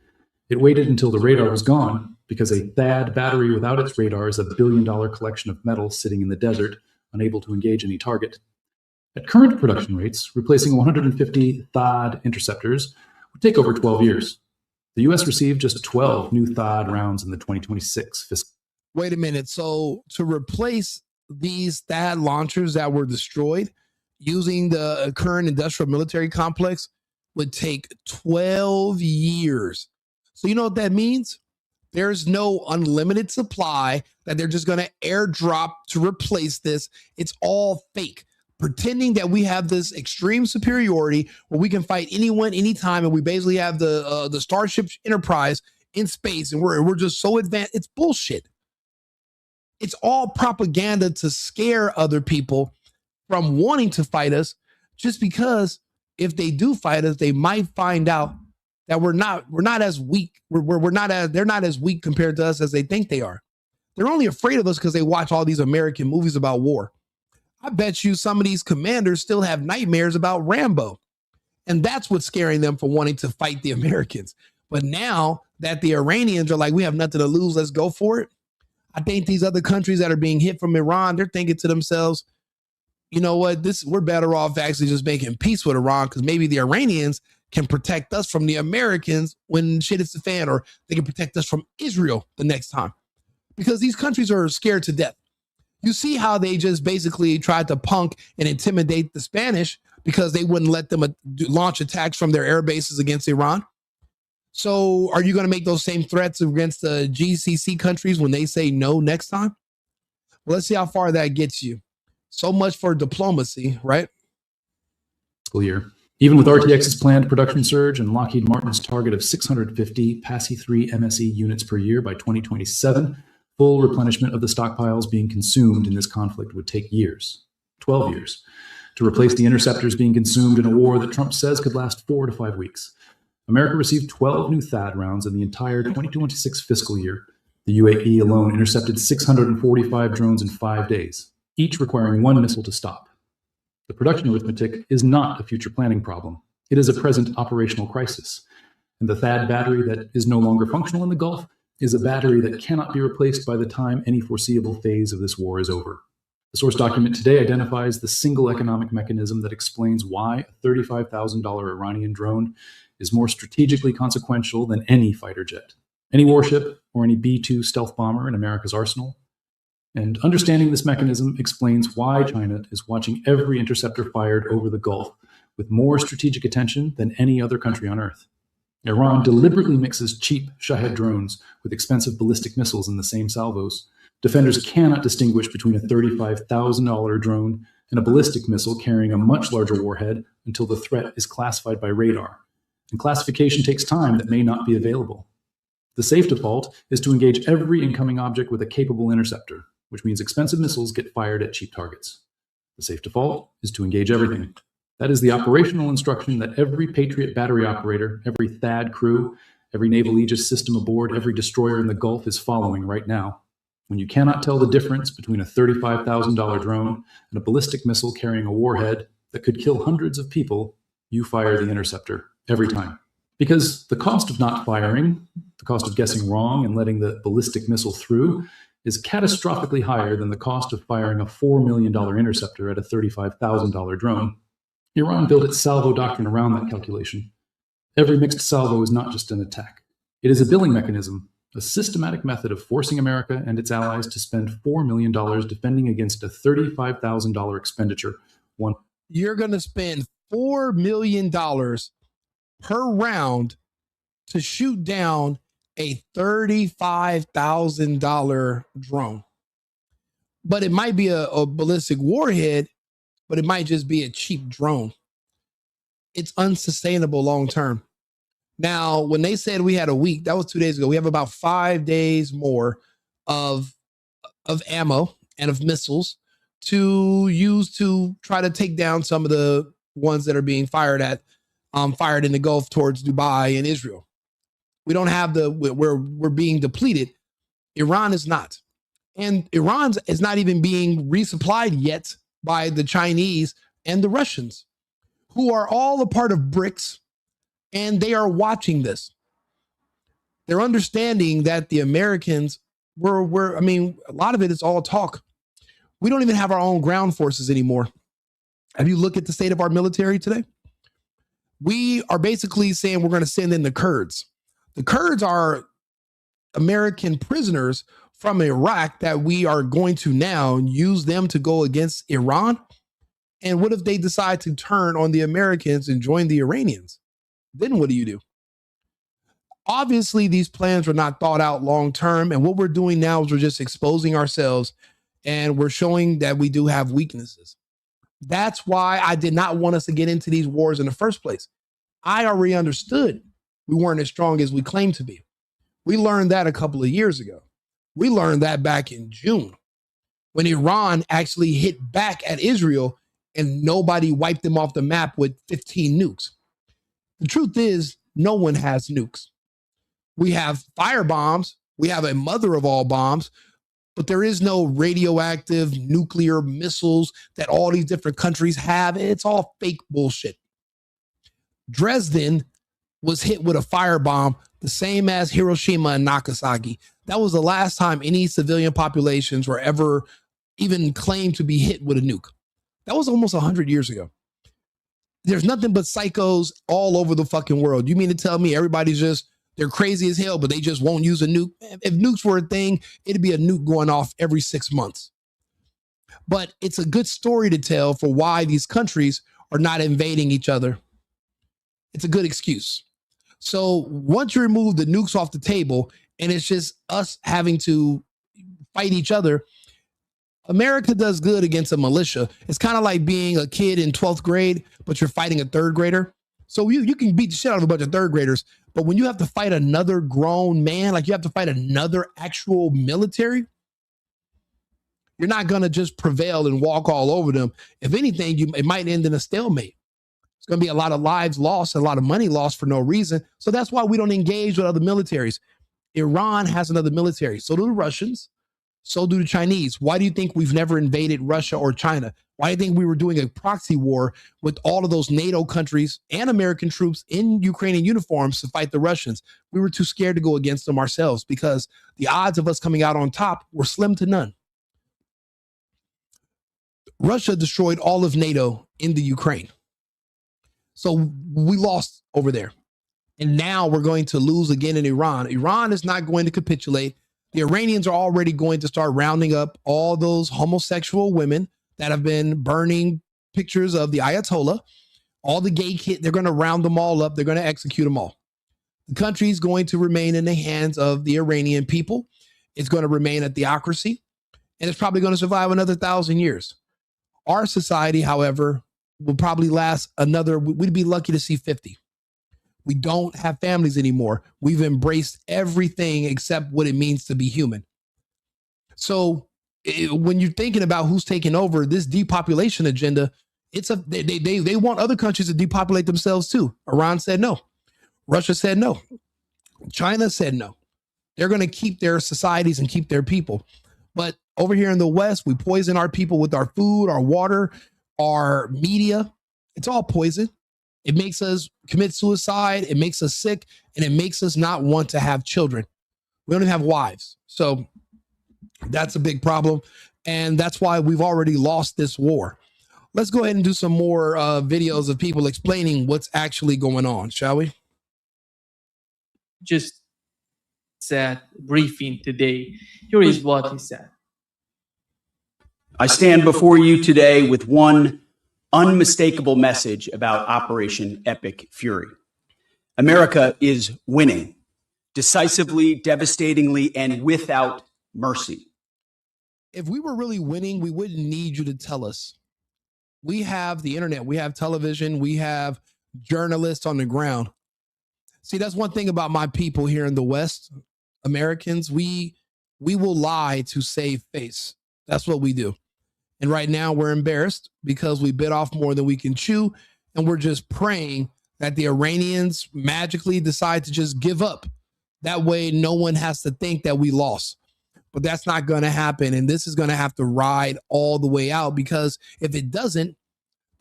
It waited until the radar was gone, because a THAAD battery without its radar is a billion-dollar collection of metal sitting in the desert, unable to engage any target. At current production rates, replacing 150 THAAD interceptors would take over 12 years. The U.S. received just 12 new THAAD rounds in the 2026 fiscal. Wait a minute. So to replace these THAAD launchers that were destroyed using the current industrial military complex would take 12 years. So you know what that means? There's no unlimited supply that they're just going to airdrop to replace this. It's all fake, pretending that we have this extreme superiority where we can fight anyone, anytime, and we basically have the Starship Enterprise in space, and we're just so advanced. It's bullshit. It's all propaganda to scare other people from wanting to fight us, just because if they do fight us, they might find out that we're not as weak. They're not as weak compared to us as they think they are. They're only afraid of us because they watch all these American movies about war. I bet you some of these commanders still have nightmares about Rambo. And that's what's scaring them for wanting to fight the Americans. But now that the Iranians are like, we have nothing to lose, let's go for it. I think these other countries that are being hit from Iran, they're thinking to themselves, you know what, we're better off actually just making peace with Iran, because maybe the Iranians can protect us from the Americans when shit hits the fan, or they can protect us from Israel the next time. Because these countries are scared to death. You see how they just basically tried to punk and intimidate the Spanish because they wouldn't let them launch attacks from their air bases against Iran. So are you going to make those same threats against the GCC countries when they say no next time? Well, let's see how far that gets you. So much for diplomacy, right? Year. Even with RTX's planned production surge and Lockheed Martin's target of 650 PASI-3 MSE units per year by 2027, full replenishment of the stockpiles being consumed in this conflict would take years, 12 years, to replace the interceptors being consumed in a war that Trump says could last 4 to 5 weeks. America received 12 new THAAD rounds in the entire 2026 fiscal year. The UAE alone intercepted 645 drones in 5 days, each requiring 1 missile to stop. The production arithmetic is not a future planning problem. It is a present operational crisis. And the THAAD battery that is no longer functional in the Gulf is a battery that cannot be replaced by the time any foreseeable phase of this war is over. The source document today identifies the single economic mechanism that explains why a $35,000 Iranian drone is more strategically consequential than any fighter jet, any warship, or any B-2 stealth bomber in America's arsenal. And understanding this mechanism explains why China is watching every interceptor fired over the Gulf with more strategic attention than any other country on Earth. Iran deliberately mixes cheap Shahed drones with expensive ballistic missiles in the same salvos. Defenders cannot distinguish between a $35,000 drone and a ballistic missile carrying a much larger warhead until the threat is classified by radar. And classification takes time that may not be available. The safe default is to engage every incoming object with a capable interceptor, which means expensive missiles get fired at cheap targets. The safe default is to engage everything. That is the operational instruction that every Patriot battery operator, every THAAD crew, every naval Aegis system aboard every destroyer in the Gulf is following right now. When you cannot tell the difference between a $35,000 drone and a ballistic missile carrying a warhead that could kill hundreds of people, you fire the interceptor every time. Because the cost of not firing, the cost of guessing wrong and letting the ballistic missile through, is catastrophically higher than the cost of firing a $4 million interceptor at a $35,000 drone. Iran built its salvo doctrine around that calculation. Every mixed salvo is not just an attack. It is a billing mechanism, a systematic method of forcing America and its allies to spend $4 million defending against a $35,000 expenditure. You're going to spend $4 million per round to shoot down a $35,000 drone. But it might be a ballistic warhead, but it might just be a cheap drone. It's unsustainable long term. Now, when they said we had a week, that was 2 days ago. We have about 5 days more of ammo and of missiles to use to try to take down some of the ones that are being fired in the Gulf towards Dubai and Israel. We don't have we're being depleted. Iran is not. And Iran is not even being resupplied yet by the Chinese and the Russians, who are all a part of BRICS, and they are watching this. They're understanding that the Americans a lot of it is all talk. We don't even have our own ground forces anymore. Have you looked at the state of our military today? We are basically saying we're going to send in the Kurds. The Kurds are American prisoners from Iraq that we are going to now use them to go against Iran. And what if they decide to turn on the Americans and join the Iranians? Then what do you do? Obviously, these plans were not thought out long term. And what we're doing now is we're just exposing ourselves and we're showing that we do have weaknesses. That's why I did not want us to get into these wars in the first place. I already understood we weren't as strong as we claimed to be. We learned that a couple of years ago. We learned that back in June when Iran actually hit back at Israel and nobody wiped them off the map with 15 nukes. The truth is, no one has nukes. We have fire bombs. We have a mother of all bombs, but there is no radioactive nuclear missiles that all these different countries have. It's all fake bullshit. Dresden was hit with a firebomb, the same as Hiroshima and Nagasaki. That was the last time any civilian populations were ever even claimed to be hit with a nuke. That was almost 100 years ago. There's nothing but psychos all over the fucking world. You mean to tell me everybody's just, they're crazy as hell, but they just won't use a nuke? If nukes were a thing, it'd be a nuke going off every 6 months. But it's a good story to tell for why these countries are not invading each other. It's a good excuse. So once you remove the nukes off the table and it's just us having to fight each other, America does good against a militia. It's kind of like being a kid in 12th grade, but you're fighting a third grader. So you can beat the shit out of a bunch of third graders, but when you have to fight another grown man, like you have to fight another actual military, you're not going to just prevail and walk all over them. If anything, it might end in a stalemate. It's going to be a lot of lives lost, a lot of money lost for no reason. So that's why we don't engage with other militaries. Iran has another military. So do the Russians. So do the Chinese. Why do you think we've never invaded Russia or China? Why do you think we were doing a proxy war with all of those NATO countries and American troops in Ukrainian uniforms to fight the Russians? We were too scared to go against them ourselves because the odds of us coming out on top were slim to none. Russia destroyed all of NATO in the Ukraine. So we lost over there. And now we're going to lose again in Iran. Iran is not going to capitulate. The Iranians are already going to start rounding up all those homosexual women that have been burning pictures of the Ayatollah. All the gay kids, they're going to round them all up. They're going to execute them all. The country is going to remain in the hands of the Iranian people. It's going to remain a theocracy, and it's probably going to survive another 1,000 years. Our society, however, will probably last another, we'd be lucky to see 50. We don't have families anymore. We've embraced everything except what it means to be human. So when you're thinking about who's taking over this depopulation agenda, they want other countries to depopulate themselves too. Iran said no. Russia said no. China said no. They're going to keep their societies and keep their people. But over here in the West, we poison our people with our food, our water, our media. It's all poison. It makes us commit suicide. It makes us sick, and it makes us not want to have children. We don't even have wives. So that's a big problem. And that's why we've already lost this war. Let's go ahead and do some more videos of people explaining what's actually going on, shall we? Just said briefing today. Here is what he said. I stand before you today with one unmistakable message about Operation Epic Fury. America is winning decisively, devastatingly, and without mercy. If we were really winning, we wouldn't need you to tell us. We have the internet, we have television, we have journalists on the ground. See, that's one thing about my people here in the West, Americans, we will lie to save face. That's what we do. And right now we're embarrassed because we bit off more than we can chew. And we're just praying that the Iranians magically decide to just give up. That way, no one has to think that we lost. But that's not going to happen. And this is going to have to ride all the way out, because if it doesn't,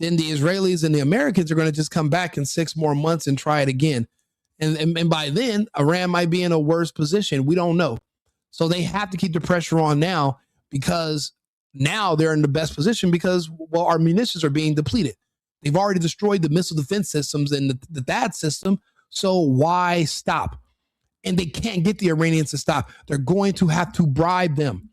then the Israelis and the Americans are going to just come back in 6 more months and try it again. And by then, Iran might be in a worse position. We don't know. So they have to keep the pressure on now, because now they're in the best position because, well, our munitions are being depleted. They've already destroyed the missile defense systems and the THAAD system. So why stop? And they can't get the Iranians to stop. They're going to have to bribe them.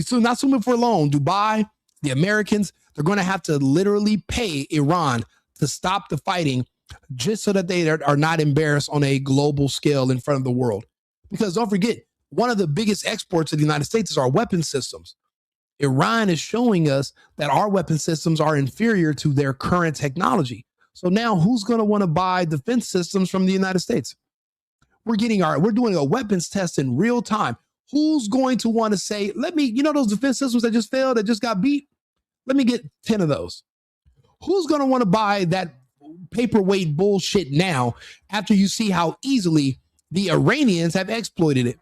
So not so much for long. Dubai, the Americans, they're going to have to literally pay Iran to stop the fighting, just so that they are not embarrassed on a global scale in front of the world. Because don't forget, one of the biggest exports of the United States is our weapon systems. Iran is showing us that our weapon systems are inferior to their current technology. So now who's going to want to buy defense systems from the United States? We're doing a weapons test in real time. Who's going to want to say, those defense systems that just failed, that just got beat? Let me get 10 of those. Who's going to want to buy that paperweight bullshit now after you see how easily the Iranians have exploited it?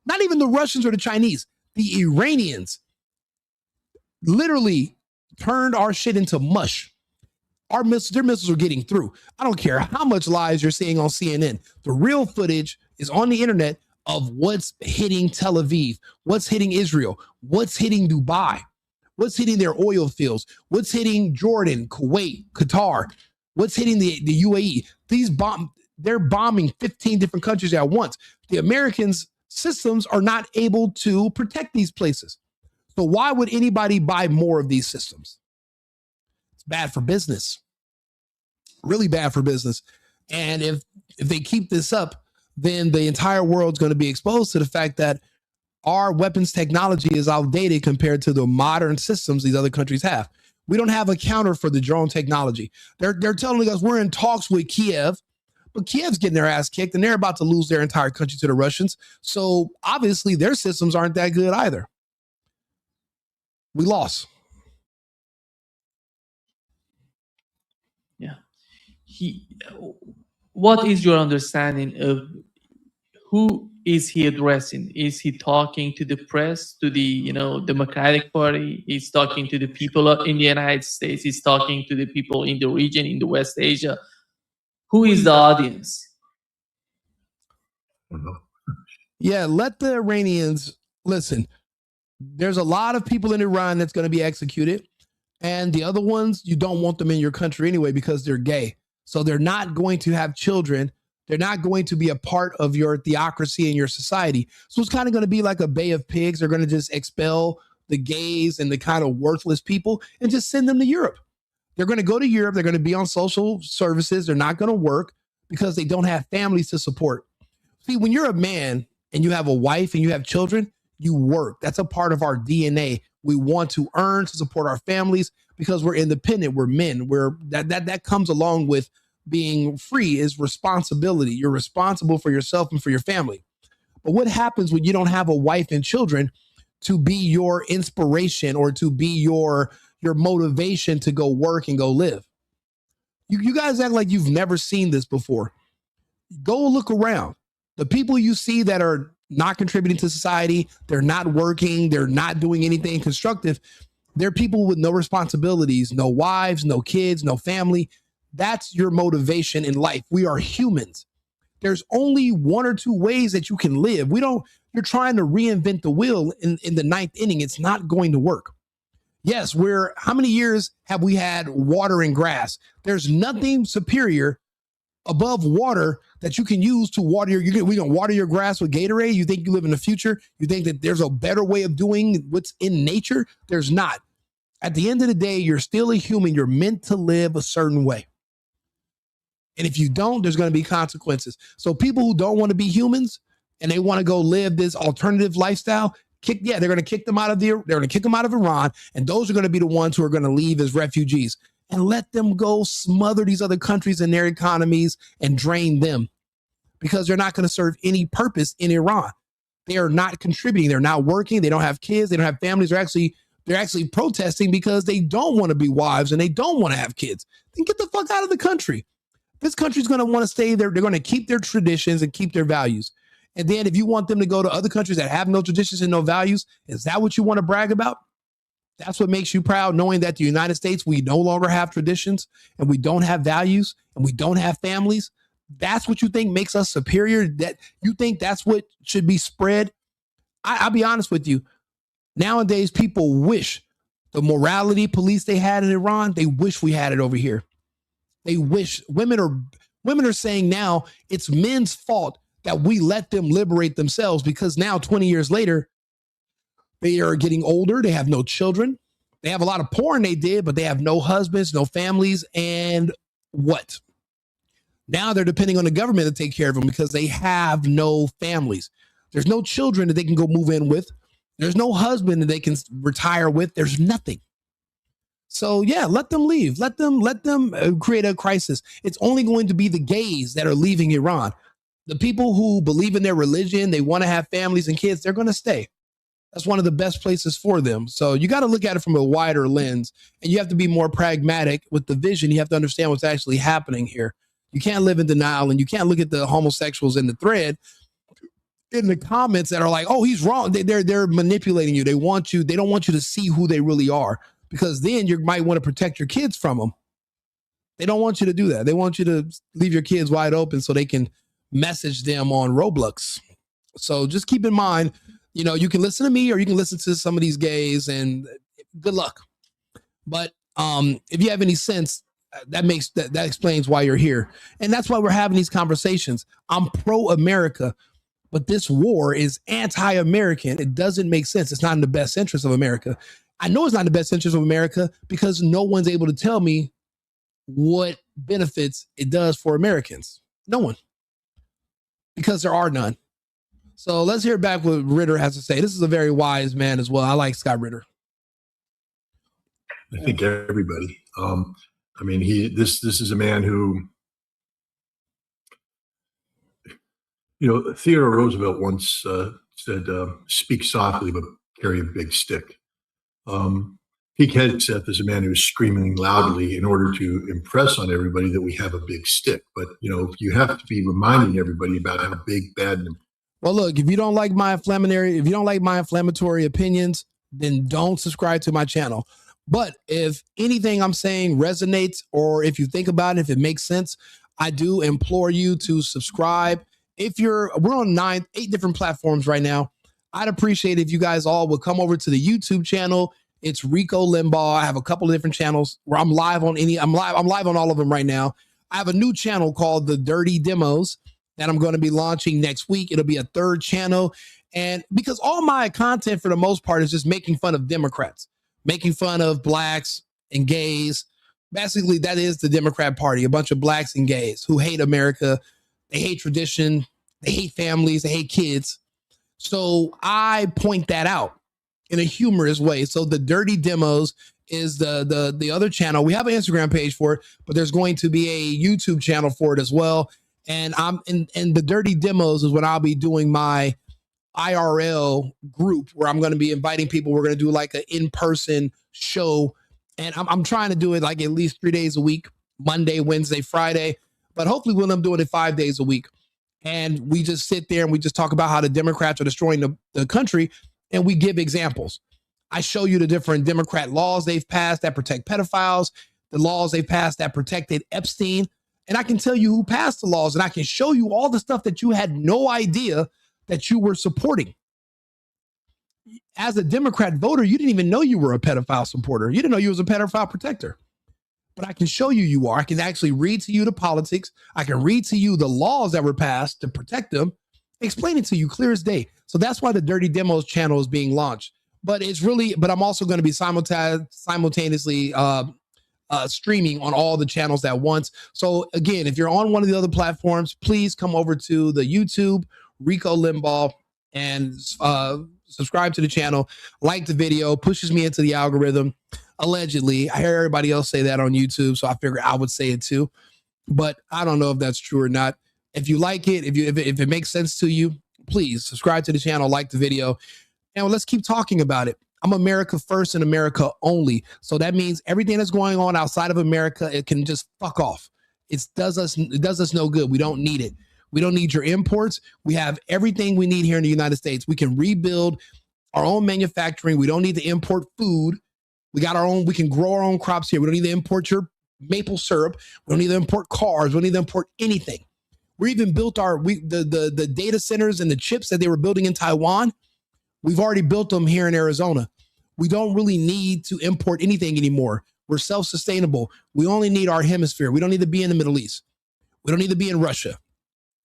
Not even the Russians or the Chinese. The Iranians literally turned our shit into mush. Their missiles are getting through. I don't care how much lies you're seeing on CNN. The real footage is on the internet of what's hitting Tel Aviv, what's hitting Israel, what's hitting Dubai, what's hitting their oil fields, what's hitting Jordan, Kuwait, Qatar, what's hitting the UAE. They're bombing 15 different countries at once. The Americans' systems are not able to protect these places. So why would anybody buy more of these systems? It's bad for business. Really bad for business. And if they keep this up, then the entire world's going to be exposed to the fact that our weapons technology is outdated compared to the modern systems these other countries have. We don't have a counter for the drone technology. They're telling us we're in talks with Kiev, but Kiev's getting their ass kicked and they're about to lose their entire country to the Russians. So obviously their systems aren't that good either. We lost. Yeah. What is your understanding of who is he addressing? Is he talking to the press, to the Democratic Party? He's talking to the people in the United States. He's talking to the people in the region, in the West Asia. Who is the audience? Yeah, let the Iranians listen. There's a lot of people in Iran that's going to be executed. And the other ones, you don't want them in your country anyway because they're gay. So they're not going to have children. They're not going to be a part of your theocracy and your society. So it's kind of going to be like a bay of pigs. They're going to just expel the gays and the kind of worthless people and just send them to Europe. They're going to go to Europe. They're going to be on social services. They're not going to work because they don't have families to support. See, when you're a man and you have a wife and you have children, you work. That's a part of our DNA. We want to earn to support our families because we're independent. We're men. That comes along with being free is responsibility. You're responsible for yourself and for your family. But what happens when you don't have a wife and children to be your inspiration or to be your motivation to go work and go live? You guys act like you've never seen this before. Go look around. The people you see that are not contributing to society, they're not working, they're not doing anything constructive. They're people with no responsibilities, no wives, no kids, no family. That's your motivation in life. We are humans. There's only one or two ways that you can live. You're trying to reinvent the wheel in the ninth inning. It's not going to work. Yes, how many years have we had water and grass? There's nothing superior above water that you can use to water we can water your grass with Gatorade. You think you live in the future? You think that there's a better way of doing what's in nature? There's not. At the end of the day, you're still a human. You're meant to live a certain way. And if you don't, there's going to be consequences. So people who don't want to be humans and they want to go live this alternative lifestyle, they're going to kick them out of Iran. And those are going to be the ones who are going to leave as refugees. And let them go smother these other countries and their economies and drain them because they're not going to serve any purpose in Iran. They are not contributing. They're not working. They don't have kids. They don't have families. They're actually protesting because they don't want to be wives and they don't want to have kids. Then get the fuck out of the country. This country's going to want to stay there. They're going to keep their traditions and keep their values. And then if you want them to go to other countries that have no traditions and no values, is that what you want to brag about? That's what makes you proud, knowing that the United States, we no longer have traditions and we don't have values and we don't have families. That's what you think makes us superior? That you think that's what should be spread? I'll be honest with you. Nowadays, people wish the morality police they had in Iran, they wish we had it over here. They wish women are saying now it's men's fault that we let them liberate themselves because now 20 years later, they are getting older. They have no children. They have a lot of porn they did, but they have no husbands, no families. And what? Now they're depending on the government to take care of them because they have no families. There's no children that they can go move in with. There's no husband that they can retire with. There's nothing. So yeah, let them leave. Let them create a crisis. It's only going to be the gays that are leaving Iran. The people who believe in their religion, they want to have families and kids, they're going to stay. That's one of the best places for them. So you got to look at it from a wider lens, and you have to be more pragmatic with the vision. You have to understand what's actually happening here. You can't live in denial, and you can't look at the homosexuals in the thread in the comments that are like, oh, he's wrong. They're manipulating you. They don't want you to see who they really are, because then you might want to protect your kids from them. They don't want you to do that. They want you to leave your kids wide open so they can message them on Roblox. So just keep in mind, you can listen to me or you can listen to some of these gays, and good luck. But if you have any sense, that explains why you're here. And that's why we're having these conversations. I'm pro-America, but this war is anti-American. It doesn't make sense. It's not in the best interest of America. I know it's not in the best interest of America because no one's able to tell me what benefits it does for Americans. No one. Because there are none. So let's hear back what Ritter has to say. This is a very wise man as well. I like Scott Ritter. I think everybody. This is a man who, Theodore Roosevelt once said, "Speak softly, but carry a big stick." Pete Hegseth is a man who's screaming loudly in order to impress on everybody that we have a big stick. But you have to be reminding everybody about how big, bad, and well, look, if you don't like my inflammatory opinions, then don't subscribe to my channel. But if anything I'm saying resonates, or if you think about it, if it makes sense, I do implore you to subscribe. We're on 8 different platforms right now. I'd appreciate it if you guys all would come over to the YouTube channel. It's Rico Limbaugh. I have a couple of different channels where I'm live on I'm live on all of them right now. I have a new channel called The Dirty Demos that I'm going to be launching next week. It'll be a 3rd channel. And because all my content for the most part is just making fun of Democrats, making fun of blacks and gays. Basically, that is the Democrat Party, a bunch of blacks and gays who hate America. They hate tradition. They hate families. They hate kids. So I point that out in a humorous way. So the Dirty Demos is the other channel. We have an Instagram page for it, but there's going to be a YouTube channel for it as well. And the Dirty Demos is when I'll be doing my IRL group where I'm going to be inviting people. We're going to do like an in-person show. And I'm trying to do it like at least 3 days a week, Monday, Wednesday, Friday. But hopefully we'll end up doing it 5 days a week. And we just sit there and we just talk about how the Democrats are destroying the country. And we give examples. I show you the different Democrat laws they've passed that protect pedophiles, the laws they've passed that protected Epstein. And I can tell you who passed the laws, and I can show you all the stuff that you had no idea that you were supporting. As a Democrat voter, you didn't even know you were a pedophile supporter. You didn't know you was a pedophile protector. But I can show you are. I can actually read to you the politics. I can read to you the laws that were passed to protect them, explain it to you clear as day. So that's why the Dirty Demos channel is being launched. But I'm also going to be simultaneously streaming on all the channels at once. So again, if you're on one of the other platforms, please come over to the YouTube, Rico Limbaugh, and subscribe to the channel, like the video, pushes me into the algorithm. Allegedly, I hear everybody else say that on YouTube, so I figured I would say it too. But I don't know if that's true or not. If you like it, if it makes sense to you, please subscribe to the channel, like the video, and let's keep talking about it. I'm America first and America only. So that means everything that's going on outside of America, it can just fuck off. It does us no good. We don't need it. We don't need your imports. We have everything we need here in the United States. We can rebuild our own manufacturing. We don't need to import food. We got our own, we can grow our own crops here. We don't need to import your maple syrup. We don't need to import cars. We don't need to import anything. We even built the data centers and the chips that they were building in Taiwan. We've already built them here in Arizona. We don't really need to import anything anymore. We're self-sustainable. We only need our hemisphere. We don't need to be in the Middle East. We don't need to be in Russia.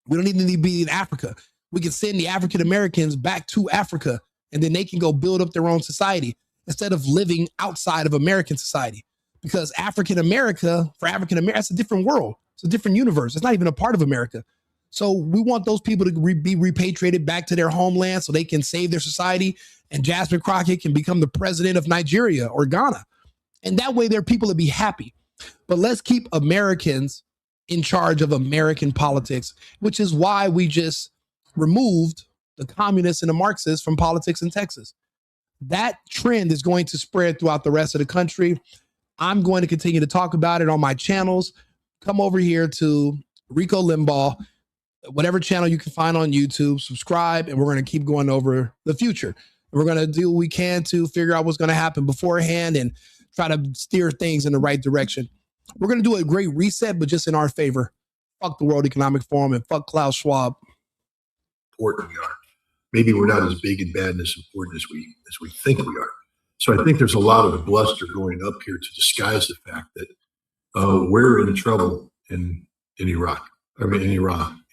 We don't need to be in Africa. We can send the African Americans back to Africa, and then they can go build up their own society instead of living outside of American society. Because for African America, that's a different world. It's a different universe. It's not even a part of America. So we want those people to be repatriated back to their homeland so they can save their society, and Jasmine Crockett can become the president of Nigeria or Ghana. And that way their people will be happy. But let's keep Americans in charge of American politics, which is why we just removed the communists and the Marxists from politics in Texas. That trend is going to spread throughout the rest of the country. I'm going to continue to talk about it on my channels. Come over here to Rico Limbaugh. whatever channel you can find on YouTube, subscribe, and we're going to keep going over the future. We're going to do what we can to figure out what's going to happen beforehand and try to steer things in the right direction. We're going to do a great reset, but just in our favor. Fuck the World Economic Forum and fuck Klaus Schwab. Important we are. Maybe we're not as big and bad and as important as we think we are. So I think there's a lot of bluster going up here to disguise the fact that we're in trouble in Iran.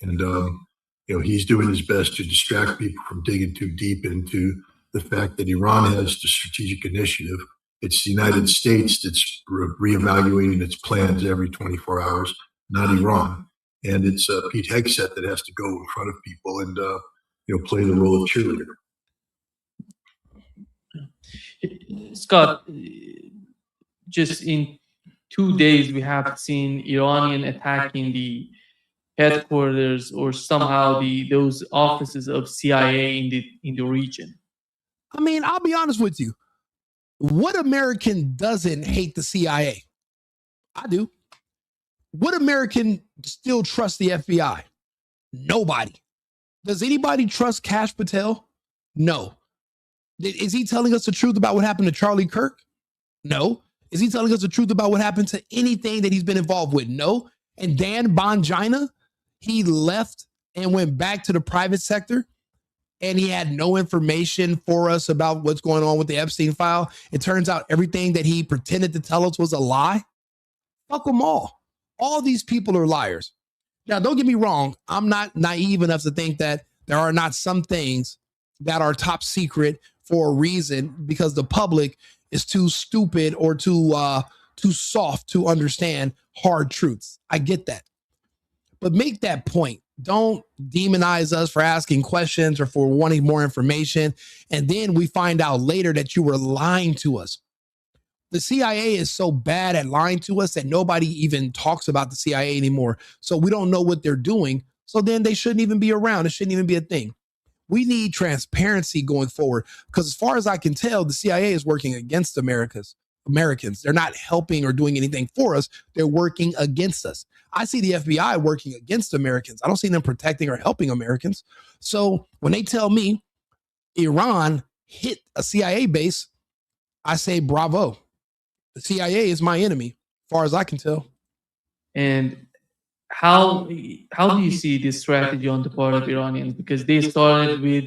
And he's doing his best to distract people from digging too deep into the fact that Iran has the strategic initiative. It's the United States that's reevaluating its plans every 24 hours, not Iran. And it's Pete Hegseth that has to go in front of people and play the role of cheerleader. Scott, just in 2 days, we have seen Iranian attacking the headquarters or somehow those offices of CIA in the region. I mean, I'll be honest with you. What American doesn't hate the CIA? I do. What American still trusts the FBI? Nobody. Does anybody trust Kash Patel? No. Is he telling us the truth about what happened to Charlie Kirk? No. Is he telling us the truth about what happened to anything that he's been involved with? No. And Dan Bongina, he left and went back to the private sector and he had no information for us about what's going on with the Epstein file. It turns out everything that he pretended to tell us was a lie. Fuck them all. All these people are liars. Now, don't get me wrong. I'm not naive enough to think that there are not some things that are top secret for a reason because the public is too stupid or too soft to understand hard truths. I get that. But make that point. Don't demonize us for asking questions or for wanting more information. And then we find out later that you were lying to us. The CIA is so bad at lying to us that nobody even talks about the CIA anymore. So we don't know what they're doing. So then they shouldn't even be around. It shouldn't even be a thing. We need transparency going forward because as far as I can tell, the CIA is working against Americans. They're not helping or doing anything for us. They're working against us. I see the FBI working against Americans. I don't see them protecting or helping Americans. So when they tell me Iran hit a CIA base, I say, bravo. The CIA is my enemy, as far as I can tell. And how do you see this strategy on the part of Iranians? Because they started with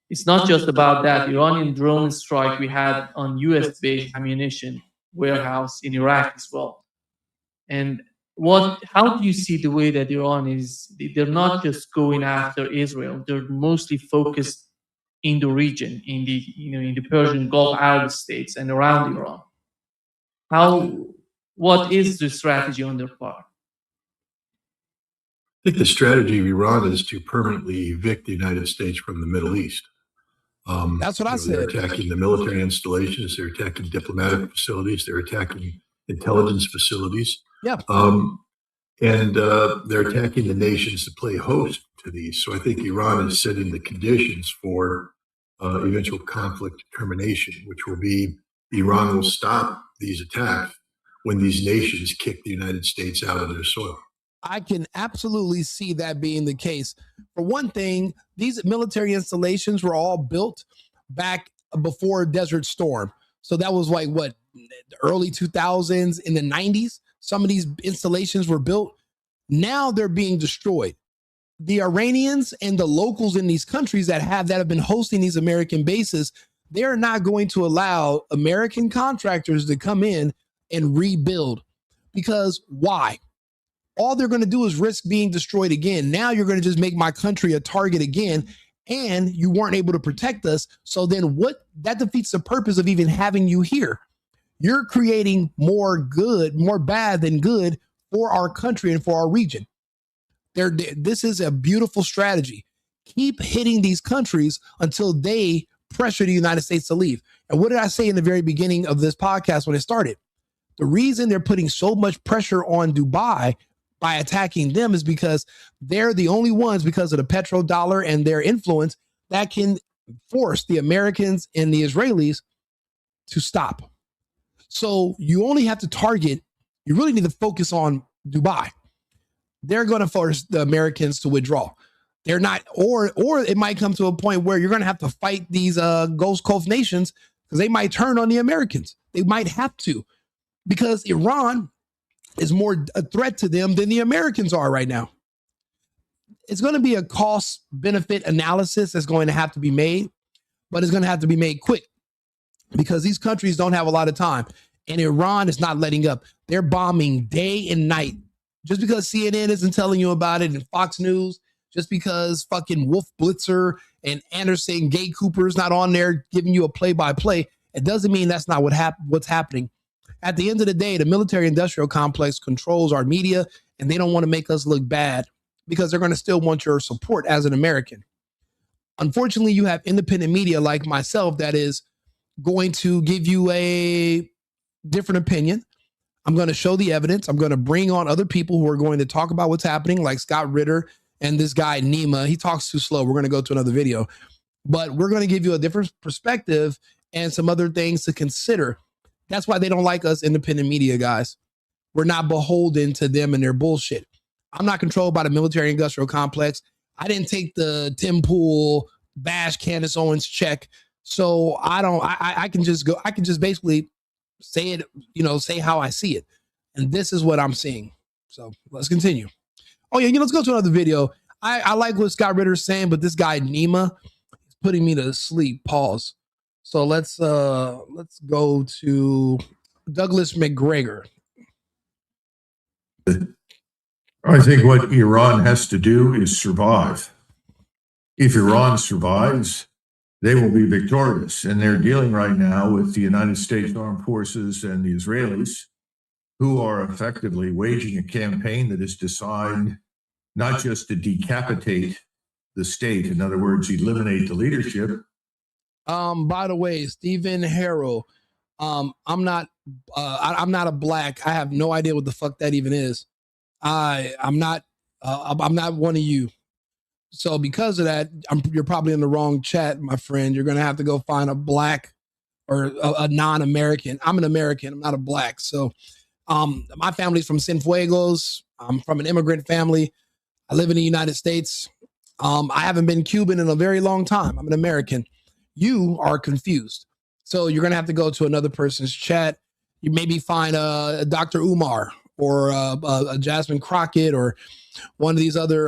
it's not just about that Iranian drone strike we had on US-based ammunition warehouse in Iraq as well. And how do you see the way that Iran they're not just going after Israel, they're mostly focused in the region, in the Persian Gulf Arab states and around Iran. What is the strategy on their part? I think the strategy of Iran is to permanently evict the United States from the Middle East. That's what I said. They're attacking the military installations. They're attacking diplomatic facilities. They're attacking intelligence facilities. Yeah. And they're attacking the nations that play host to these. So I think Iran is setting the conditions for eventual conflict termination, which will be Iran will stop these attacks when these nations kick the United States out of their soil. I can absolutely see that being the case. For one thing, these military installations were all built back before Desert Storm. So that was like what, early 2000s, in the 90s. Some of these installations were built. Now they're being destroyed. The Iranians and the locals in these countries that have been hosting these American bases, they're not going to allow American contractors to come in and rebuild. Because why? All they're going to do is risk being destroyed again. Now you're going to just make my country a target again, and you weren't able to protect us. So then that defeats the purpose of even having you here. You're creating more bad than good for our country and for our region. This is a beautiful strategy. Keep hitting these countries until they pressure the United States to leave. And what did I say in the very beginning of this podcast when it started? The reason they're putting so much pressure on Dubai by attacking them is because they're the only ones, because of the petrodollar and their influence, that can force the Americans and the Israelis to stop. So you only have to you really need to focus on Dubai. they're going to force the Americans to withdraw. They're not, or it might come to a point where you're going to have to fight these Gulf Coast nations because they might turn on the Americans. They might have to, because Iran is more a threat to them than the Americans are right now. It's going to be a cost benefit analysis that's going to have to be made, but it's going to have to be made quick because these countries don't have a lot of time. And Iran is not letting up. They're bombing day and night. Just because CNN isn't telling you about it and Fox News, just because fucking Wolf Blitzer and Anderson Gay Cooper is not on there giving you a play-by-play, it doesn't mean that's not what's happening. At the end of the day, the military-industrial complex controls our media, and they don't want to make us look bad because they're going to still want your support as an American. Unfortunately, you have independent media like myself that is going to give you a different opinion. I'm going to show the evidence. I'm going to bring on other people who are going to talk about what's happening, like Scott Ritter and this guy, Nima. He talks too slow. We're going to go to another video. But we're going to give you a different perspective and some other things to consider. That's why they don't like us independent media guys. We're not beholden to them and their bullshit. I'm not controlled by the military industrial complex. I didn't take the Tim Pool bash Candace Owens check. So I can just go, I can just basically say it, say how I see it. And this is what I'm seeing. So let's continue. Oh yeah, let's go to another video. I like what Scott Ritter's saying, but this guy Nima is putting me to sleep. Pause. So let's go to Douglas McGregor. I think what Iran has to do is survive. If Iran survives, they will be victorious. And they're dealing right now with the United States Armed Forces and the Israelis, who are effectively waging a campaign that is designed not just to decapitate the state, in other words, eliminate the leadership. By the way, Stephen Harrell, I'm not a black. I have no idea what the fuck that even is. I'm not one of you. So because of that, you're probably in the wrong chat, my friend. You're going to have to go find a black or a non-American. I'm an American. I'm not a black. So my family's from Cienfuegos. I'm from an immigrant family. I live in the United States. I haven't been Cuban in a very long time. I'm an American. You are confused. So you're going to have to go to another person's chat. You maybe find a Dr. Umar or a Jasmine Crockett or one of these other,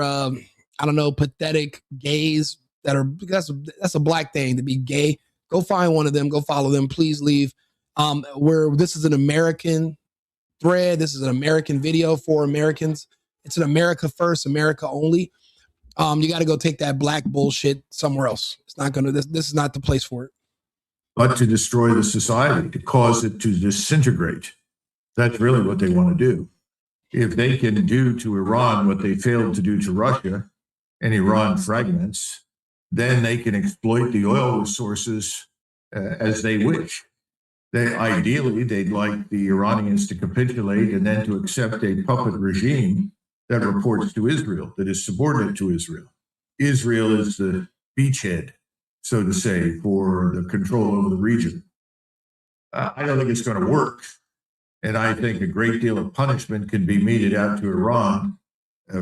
pathetic gays that are, that's a black thing to be gay. Go find one of them. Go follow them. Please leave. Where this is an American thread. This is an American video for Americans. It's an America first, America only. You got to go take that black bullshit somewhere else. It's not going to, this is not the place for it. But to destroy the society, to cause it to disintegrate. That's really what they want to do. If they can do to Iran what they failed to do to Russia, and Iran fragments, then they can exploit the oil resources as they wish. Ideally, they'd like the Iranians to capitulate and then to accept a puppet regime that reports to Israel, that is subordinate to Israel. Israel is the beachhead, so to say, for the control over the region. I don't think it's going to work. And I think a great deal of punishment can be meted out to Iran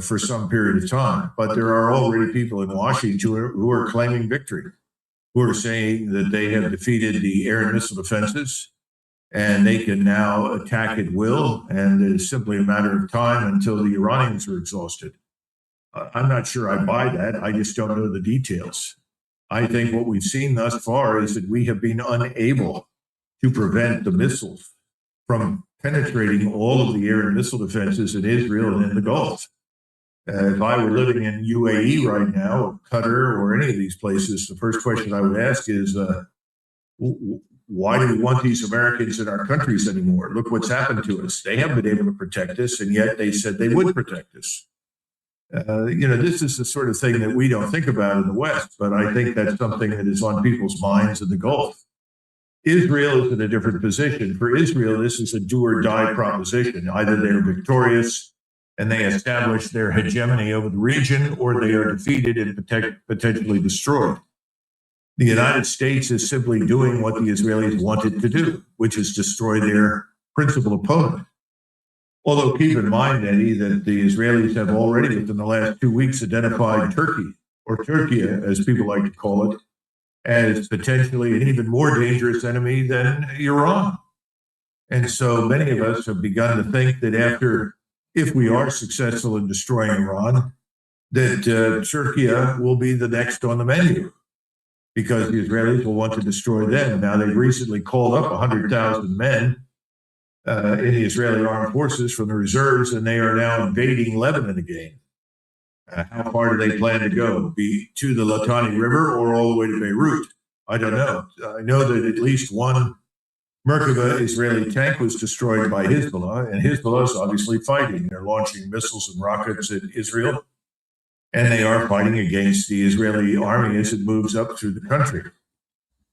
for some period of time. But there are already people in Washington who are claiming victory, who are saying that they have defeated the air and missile defenses and they can now attack at will. And it is simply a matter of time until the Iranians are exhausted. I'm not sure I buy that. I just don't know the details. I think what we've seen thus far is that we have been unable to prevent the missiles from penetrating all of the air and missile defenses in Israel and in the Gulf. If I were living in UAE right now, or Qatar, or any of these places, the first question I would ask is, why do we want these Americans in our countries anymore? Look what's happened to us. They haven't been able to protect us, and yet they said they would protect us. This is the sort of thing that we don't think about in the West, but I think that's something that is on people's minds in the Gulf. Israel is in a different position. For Israel, this is a do or die proposition. Either they're victorious and they establish their hegemony over the region, or they are defeated and potentially destroyed. The United States is simply doing what the Israelis wanted to do, which is destroy their principal opponent. Although keep in mind, Eddie, that the Israelis have already, within the last 2 weeks, identified Turkey, or Turkey, as people like to call it, as potentially an even more dangerous enemy than Iran. And so many of us have begun to think that if we are successful in destroying Iran, that Turkey will be the next on the menu, because the Israelis will want to destroy them. Now, they've recently called up 100,000 men in the Israeli armed forces from the reserves, and they are now invading Lebanon again. How far do they plan to go? Be to the Litani River or all the way to Beirut? I don't know. I know that at least one Merkava Israeli tank was destroyed by Hezbollah, and Hezbollah is obviously fighting. They're launching missiles and rockets at Israel, and they are fighting against the Israeli army as it moves up through the country.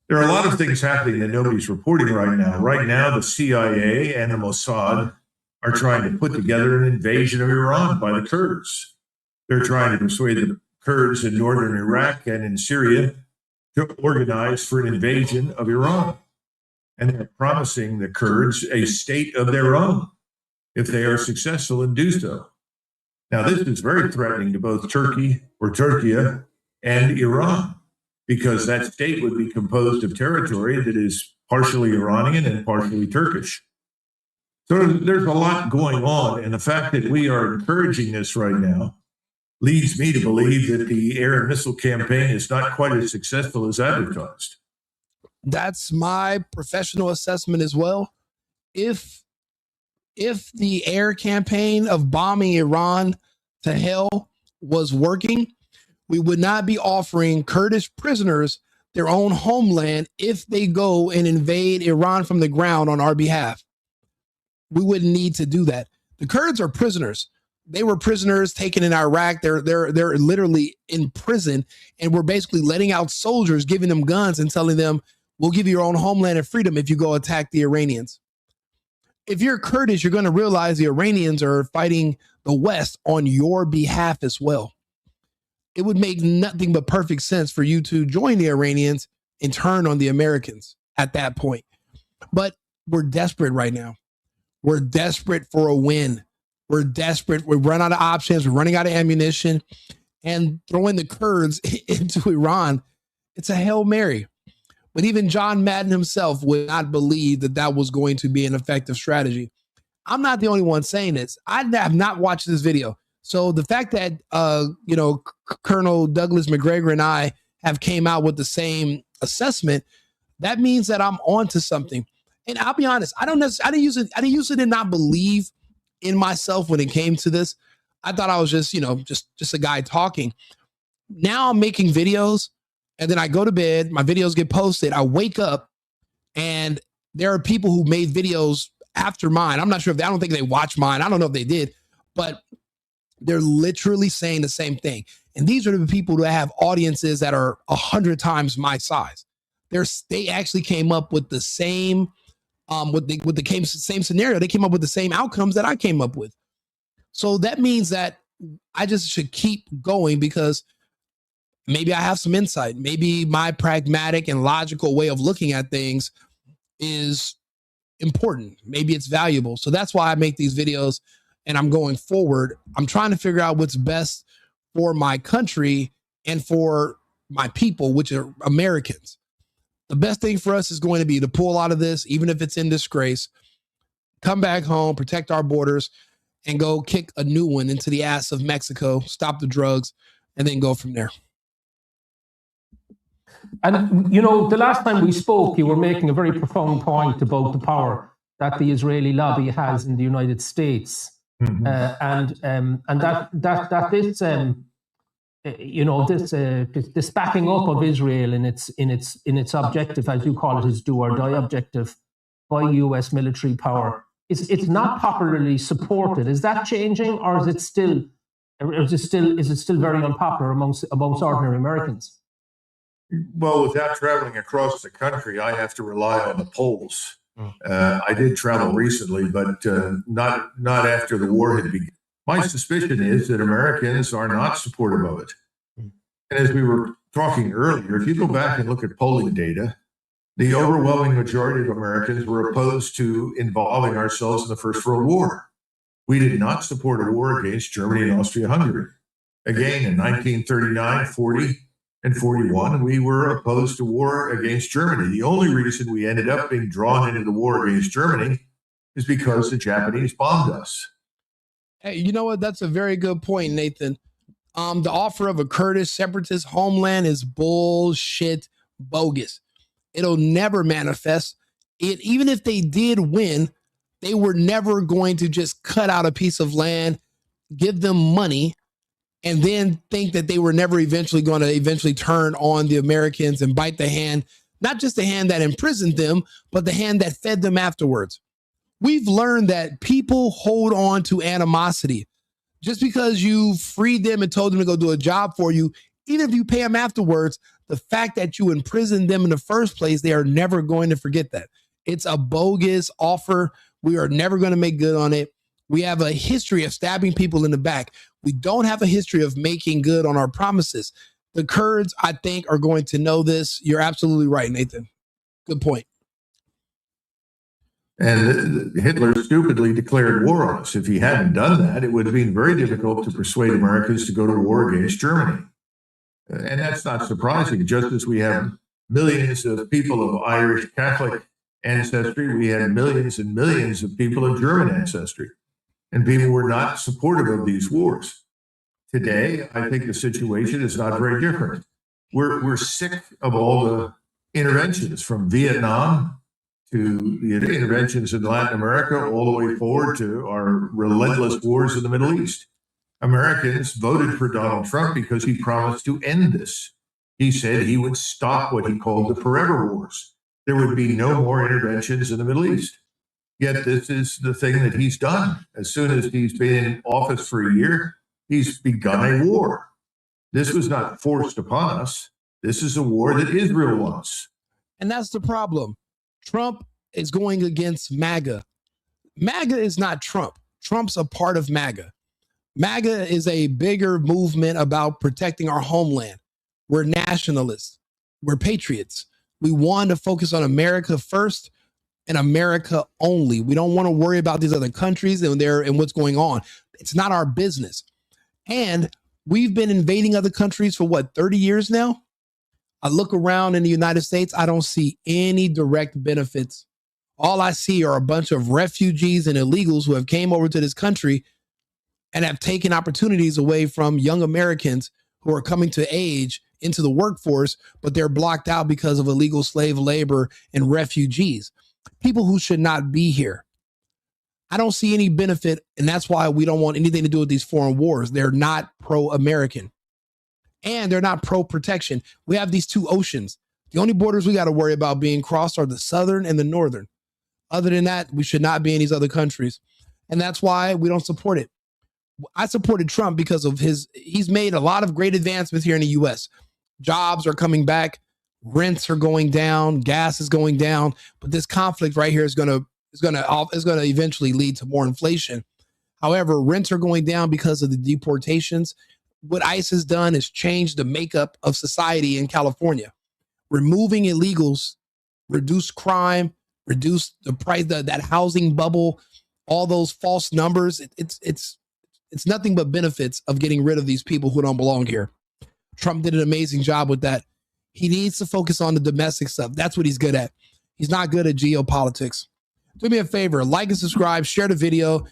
There are a lot of things happening that nobody's reporting right now. Right now, the CIA and the Mossad are trying to put together an invasion of Iran by the Kurds. They're trying to persuade the Kurds in northern Iraq and in Syria to organize for an invasion of Iran. And they're promising the Kurds a state of their own if they are successful in doing so. Now, this is very threatening to both Turkey or Turkey and Iran, because that state would be composed of territory that is partially Iranian and partially Turkish. So there's a lot going on, and the fact that we are encouraging this right now leads me to believe that the air and missile campaign is not quite as successful as advertised. That's my professional assessment as well. If the air campaign of bombing Iran to hell was working, we would not be offering Kurdish prisoners their own homeland if they go and invade Iran from the ground on our behalf. We wouldn't need to do that. The Kurds are prisoners. They were prisoners taken in Iraq. They're literally in prison, and we're basically letting out soldiers, giving them guns and telling them, we'll give you your own homeland and freedom if you go attack the Iranians. If you're Kurdish, you're going to realize the Iranians are fighting the West on your behalf as well. It would make nothing but perfect sense for you to join the Iranians and turn on the Americans at that point. But we're desperate right now. We're desperate for a win. We're desperate. We run out of options. We're running out of ammunition, and throwing the Kurds into Iran, it's a Hail Mary. But even John Madden himself would not believe that that was going to be an effective strategy. I'm not the only one saying this. I have not watched this video. So the fact that, Colonel Douglas McGregor and I have came out with the same assessment, that means that I'm onto something. And I'll be honest, I didn't use it and not believe in myself when it came to this. I thought I was just a guy talking. Now I'm making videos, and then I go to bed, my videos get posted, I wake up, and there are people who made videos after mine. I'm not sure I don't think they watched mine. I don't know if they did, but they're literally saying the same thing. And these are the people that have audiences that are 100 times my size. They actually came up with the same same scenario. They came up with the same outcomes that I came up with. So that means that I just should keep going, because maybe I have some insight. Maybe my pragmatic and logical way of looking at things is important. Maybe it's valuable. So that's why I make these videos, and I'm going forward. I'm trying to figure out what's best for my country and for my people, which are Americans. The best thing for us is going to be to pull out of this, even if it's in disgrace, come back home, protect our borders, and go kick a new one into the ass of Mexico, stop the drugs, and then go from there. And, the last time we spoke, you were making a very profound point about the power that the Israeli lobby has in the United States. Mm-hmm. And that this backing up of Israel in its objective, as you call it, its do or die objective by U.S. military power, it's not popularly supported. Is that changing, or is it still very unpopular amongst ordinary Americans? Well, without traveling across the country, I have to rely on the polls. I did travel recently, but not after the war had begun. My suspicion is that Americans are not supportive of it. And as we were talking earlier, if you go back and look at polling data, the overwhelming majority of Americans were opposed to involving ourselves in the First World War. We did not support a war against Germany and Austria-Hungary. Again, in 1939, 40, and 41, we were opposed to war against Germany. The only reason we ended up being drawn into the war against Germany is because the Japanese bombed us. Hey, you know what? That's a very good point, Nathan. The offer of a Kurdish separatist homeland is bullshit, bogus. It'll never manifest. Even if they did win, they were never going to just cut out a piece of land, give them money, and then think that they were never going to turn on the Americans and bite the hand, not just the hand that imprisoned them, but the hand that fed them afterwards. We've learned that people hold on to animosity. Just because you freed them and told them to go do a job for you, even if you pay them afterwards, the fact that you imprisoned them in the first place, they are never going to forget that. It's a bogus offer. We are never going to make good on it. We have a history of stabbing people in the back. We don't have a history of making good on our promises. The Kurds, I think, are going to know this. You're absolutely right, Nathan. Good point. And Hitler stupidly declared war on us. If he hadn't done that, it would have been very difficult to persuade Americans to go to war against Germany. And that's not surprising. Just as we have millions of people of Irish Catholic ancestry, we had millions and millions of people of German ancestry. And people were not supportive of these wars. Today, I think the situation is not very different. We're sick of all the interventions from Vietnam to the interventions in Latin America, all the way forward to our relentless wars in the Middle East. Americans voted for Donald Trump because he promised to end this. He said he would stop what he called the forever wars. There would be no more interventions in the Middle East. Yet this is the thing that he's done. As soon as he's been in office for a year, he's begun a war. This was not forced upon us. This is a war that Israel wants. And that's the problem. Trump is going against MAGA. MAGA is not Trump. Trump's a part of MAGA. MAGA is a bigger movement about protecting our homeland. We're nationalists. We're patriots. We want to focus on America first and America only. We don't want to worry about these other countries and what's going on. It's not our business. And we've been invading other countries for 30 years now? I look around in the United States, I don't see any direct benefits. All I see are a bunch of refugees and illegals who have came over to this country and have taken opportunities away from young Americans who are coming to age into the workforce, but they're blocked out because of illegal slave labor and refugees, people who should not be here. I don't see any benefit, and that's why we don't want anything to do with these foreign wars. They're not pro-American. And they're not pro-protection. We have these two oceans. The only borders we got to worry about being crossed are the southern and the northern. Other than that, we should not be in these other countries. And that's why we don't support it. I supported Trump because of he's made a lot of great advancements here in the U.S. Jobs are coming back. Rents are going down. Gas is going down. But this conflict right here is going to eventually lead to more inflation. However, rents are going down because of the deportations. What ICE has done is changed the makeup of society in California. Removing illegals, reduce crime, reduce the price, that housing bubble, all those false numbers. It's nothing but benefits of getting rid of these people who don't belong here. Trump did an amazing job with that. He needs to focus on the domestic stuff. That's what he's good at. He's not good at geopolitics. Do me a favor, like and subscribe, share the video.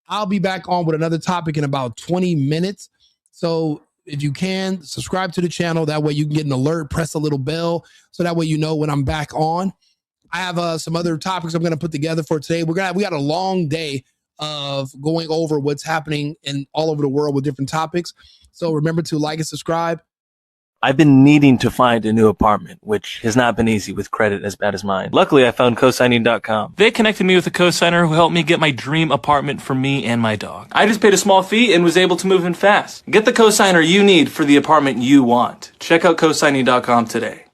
I'll be back on with another topic in about 20 minutes. So if you can, subscribe to the channel. That way you can get an alert, press a little bell. So that way you know when I'm back on. I have some other topics I'm going to put together for today. We got a long day of going over what's happening in all over the world with different topics. So remember to like and subscribe. I've been needing to find a new apartment, which has not been easy with credit as bad as mine. Luckily, I found cosigning.com. They connected me with a cosigner who helped me get my dream apartment for me and my dog. I just paid a small fee and was able to move in fast. Get the cosigner you need for the apartment you want. Check out cosigning.com today.